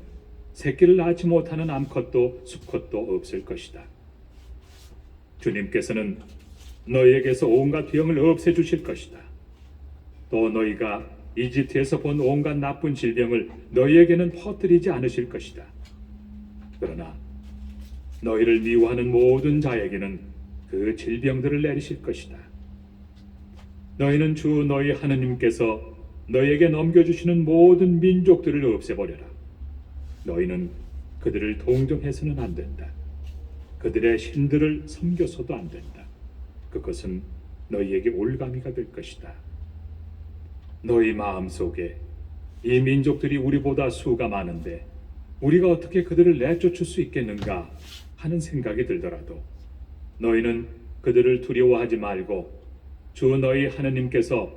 새끼를 낳지 못하는 암컷도 수컷도 없을 것이다. 주님께서는 너희에게서 온갖 병을 없애주실 것이다. 또 너희가 이집트에서 본 온갖 나쁜 질병을 너희에게는 퍼뜨리지 않으실 것이다. 그러나 너희를 미워하는 모든 자에게는 그 질병들을 내리실 것이다. 너희는 주 너희 하느님께서 너희에게 넘겨주시는 모든 민족들을 없애버려라. 너희는 그들을 동정해서는 안 된다. 그들의 신들을 섬겨서도 안 된다. 그것은 너희에게 올가미가 될 것이다. 너희 마음속에 이 민족들이 우리보다 수가 많은데 우리가 어떻게 그들을 내쫓을 수 있겠는가 하는 생각이 들더라도 너희는 그들을 두려워하지 말고 주 너희 하느님께서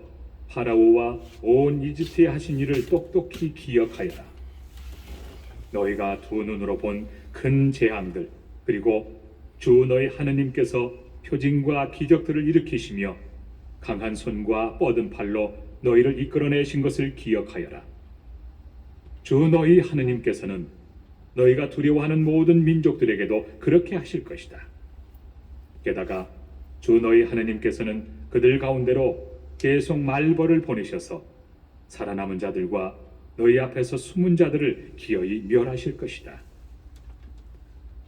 파라오와 온 이집트에 하신 일을 똑똑히 기억하여라. 너희가 두 눈으로 본 큰 재앙들 그리고 주 너희 하느님께서 표징과 기적들을 일으키시며 강한 손과 뻗은 팔로 너희를 이끌어내신 것을 기억하여라. 주 너희 하느님께서는 너희가 두려워하는 모든 민족들에게도 그렇게 하실 것이다. 게다가 주 너희 하느님께서는 그들 가운데로 계속 말벌을 보내셔서 살아남은 자들과 너희 앞에서 숨은 자들을 기어이 멸하실 것이다.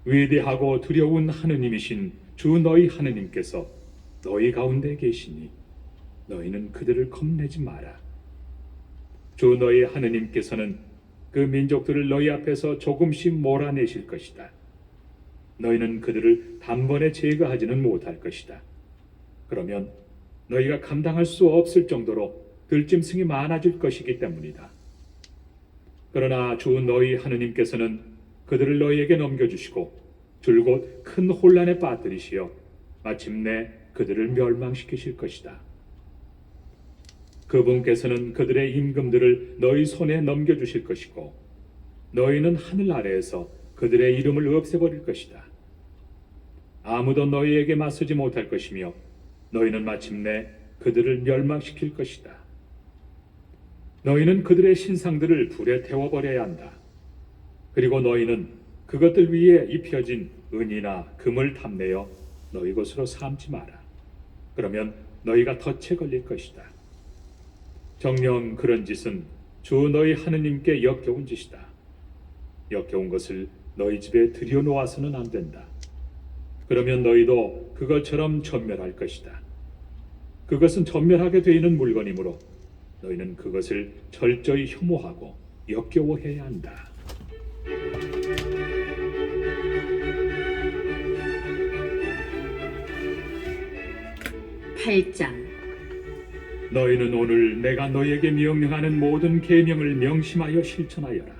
위대하고 두려운 하느님이신 주 너희 하느님께서 너희 가운데 계시니 너희는 그들을 겁내지 마라. 주 너희 하느님께서는 그 민족들을 너희 앞에서 조금씩 몰아내실 것이다. 너희는 그들을 단번에 제거하지는 못할 것이다. 그러면 너희가 감당할 수 없을 정도로 들짐승이 많아질 것이기 때문이다. 그러나 주 너희 하느님께서는 그들을 너희에게 넘겨주시고 줄곧 큰 혼란에 빠뜨리시어 마침내 그들을 멸망시키실 것이다. 그분께서는 그들의 임금들을 너희 손에 넘겨주실 것이고 너희는 하늘 아래에서 그들의 이름을 없애버릴 것이다. 아무도 너희에게 맞서지 못할 것이며 너희는 마침내 그들을 멸망시킬 것이다. 너희는 그들의 신상들을 불에 태워버려야 한다. 그리고 너희는 그것들 위에 입혀진 은이나 금을 탐내어 너희 것으로 삼지 마라. 그러면 너희가 덫에 걸릴 것이다. 정녕 그런 짓은 주 너희 하느님께 역겨운 짓이다. 역겨운 것을 너희 집에 들여놓아서는 안 된다. 그러면 너희도 그것처럼 전멸할 것이다. 그것은 전멸하게 되는 물건이므로 너희는 그것을 철저히 혐오하고 역겨워해야 한다. 8장 너희는 오늘 내가 너희에게 명령하는 모든 계명을 명심하여 실천하여라.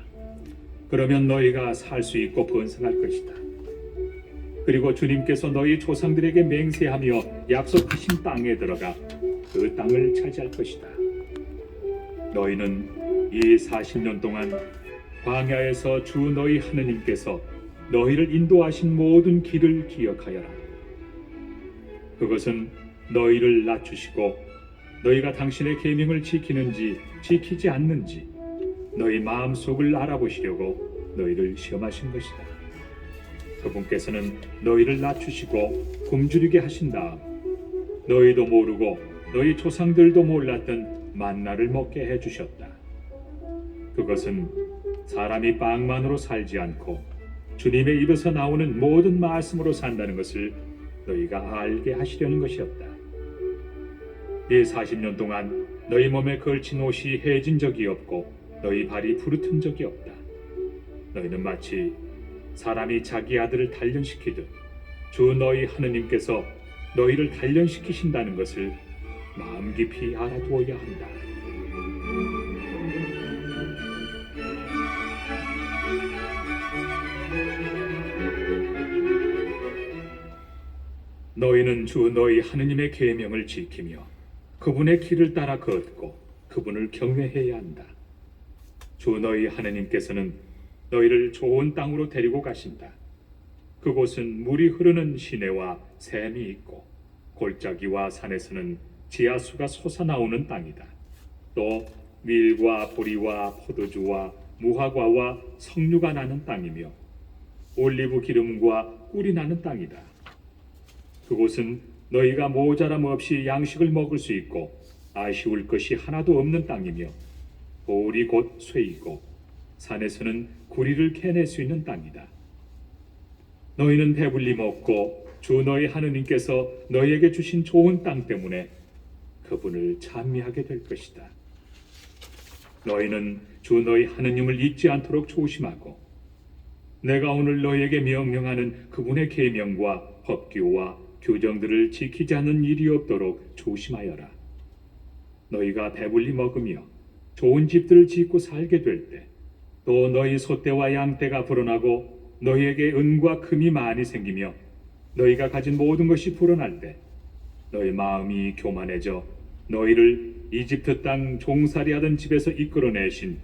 그러면 너희가 살 수 있고 번성할 것이다. 그리고 주님께서 너희 조상들에게 맹세하며 약속하신 땅에 들어가 그 땅을 차지할 것이다. 너희는 이 40년 동안 광야에서 주 너희 하느님께서 너희를 인도하신 모든 길을 기억하여라. 그것은 너희를 낮추시고 너희가 당신의 계명을 지키는지 지키지 않는지 너희 마음속을 알아보시려고 너희를 시험하신 것이다. 그분께서는 너희를 낮추시고 굶주리게 하신 다음 너희도 모르고 너희 조상들도 몰랐던 만나를 먹게 해주셨다. 그것은 사람이 빵만으로 살지 않고 주님의 입에서 나오는 모든 말씀으로 산다는 것을 너희가 알게 하시려는 것이었다. 이 40년 동안 너희 몸에 걸친 옷이 해진 적이 없고 너희 발이 부르튼 적이 없다. 너희는 마치 사람이 자기 아들을 단련시키듯 주 너희 하느님께서 너희를 단련시키신다는 것을 마음 깊이 알아두어야 한다. 너희는 주 너희 하느님의 계명을 지키며 그분의 길을 따라 걷고 그분을 경외해야 한다. 주 너희 하느님께서는 너희를 좋은 땅으로 데리고 가신다. 그곳은 물이 흐르는 시내와 샘이 있고 골짜기와 산에서는 지하수가 솟아나오는 땅이다. 또 밀과 보리와 포도주와 무화과와 석류가 나는 땅이며 올리브 기름과 꿀이 나는 땅이다. 그곳은 너희가 모자람 없이 양식을 먹을 수 있고 아쉬울 것이 하나도 없는 땅이며 돌이 곧 쇠이고 산에서는 구리를 캐낼 수 있는 땅이다. 너희는 배불리 먹고 주 너희 하느님께서 너희에게 주신 좋은 땅 때문에 그분을 찬미하게 될 것이다. 너희는 주 너희 하느님을 잊지 않도록 조심하고 내가 오늘 너희에게 명령하는 그분의 계명과 법규와 규정들을 지키지 않는 일이 없도록 조심하여라. 너희가 배불리 먹으며 좋은 집들을 짓고 살게 될 때, 또 너희 소떼와 양떼가 불어나고 너희에게 은과 금이 많이 생기며 너희가 가진 모든 것이 불어날 때, 너희 마음이 교만해져 너희를 이집트 땅 종살이하던 집에서 이끌어내신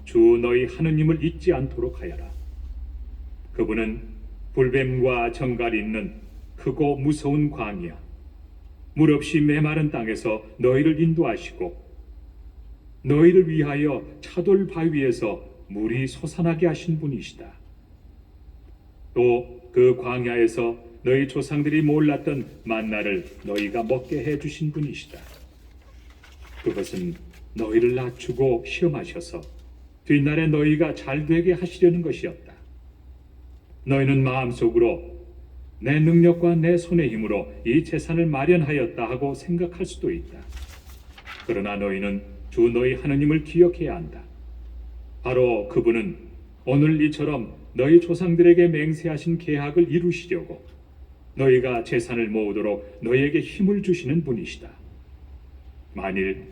주 너희 하느님을 잊지 않도록 하여라. 그분은 불뱀과 정갈이 있는 크고 무서운 광야, 물 없이 메마른 땅에서 너희를 인도하시고 너희를 위하여 차돌 바위에서 물이 솟아나게 하신 분이시다. 또 그 광야에서 너희 조상들이 몰랐던 만나를 너희가 먹게 해주신 분이시다. 그것은 너희를 낮추고 시험하셔서 뒷날에 너희가 잘되게 하시려는 것이었다. 너희는 마음속으로 내 능력과 내 손의 힘으로 이 재산을 마련하였다 하고 생각할 수도 있다. 그러나 너희는 주 너희 하느님을 기억해야 한다. 바로 그분은 오늘 이처럼 너희 조상들에게 맹세하신 계약을 이루시려고 너희가 재산을 모으도록 너희에게 힘을 주시는 분이시다. 만일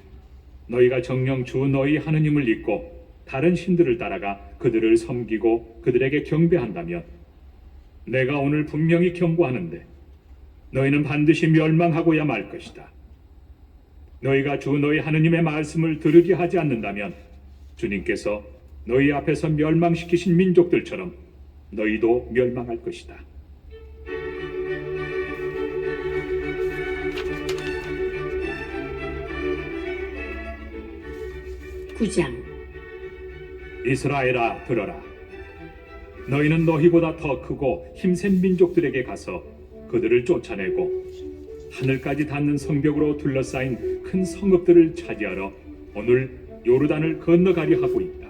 너희가 정녕 주 너희 하느님을 잊고 다른 신들을 따라가 그들을 섬기고 그들에게 경배한다면 내가 오늘 분명히 경고하는데 너희는 반드시 멸망하고야 말 것이다. 너희가 주 너희 하느님의 말씀을 들으려 하지 않는다면 주님께서 너희 앞에서 멸망시키신 민족들처럼 너희도 멸망할 것이다. 구장 이스라엘아 들어라. 너희는 너희보다 더 크고 힘센 민족들에게 가서 그들을 쫓아내고 하늘까지 닿는 성벽으로 둘러싸인 큰 성읍들을 차지하러 오늘 요르단을 건너가려 하고 있다.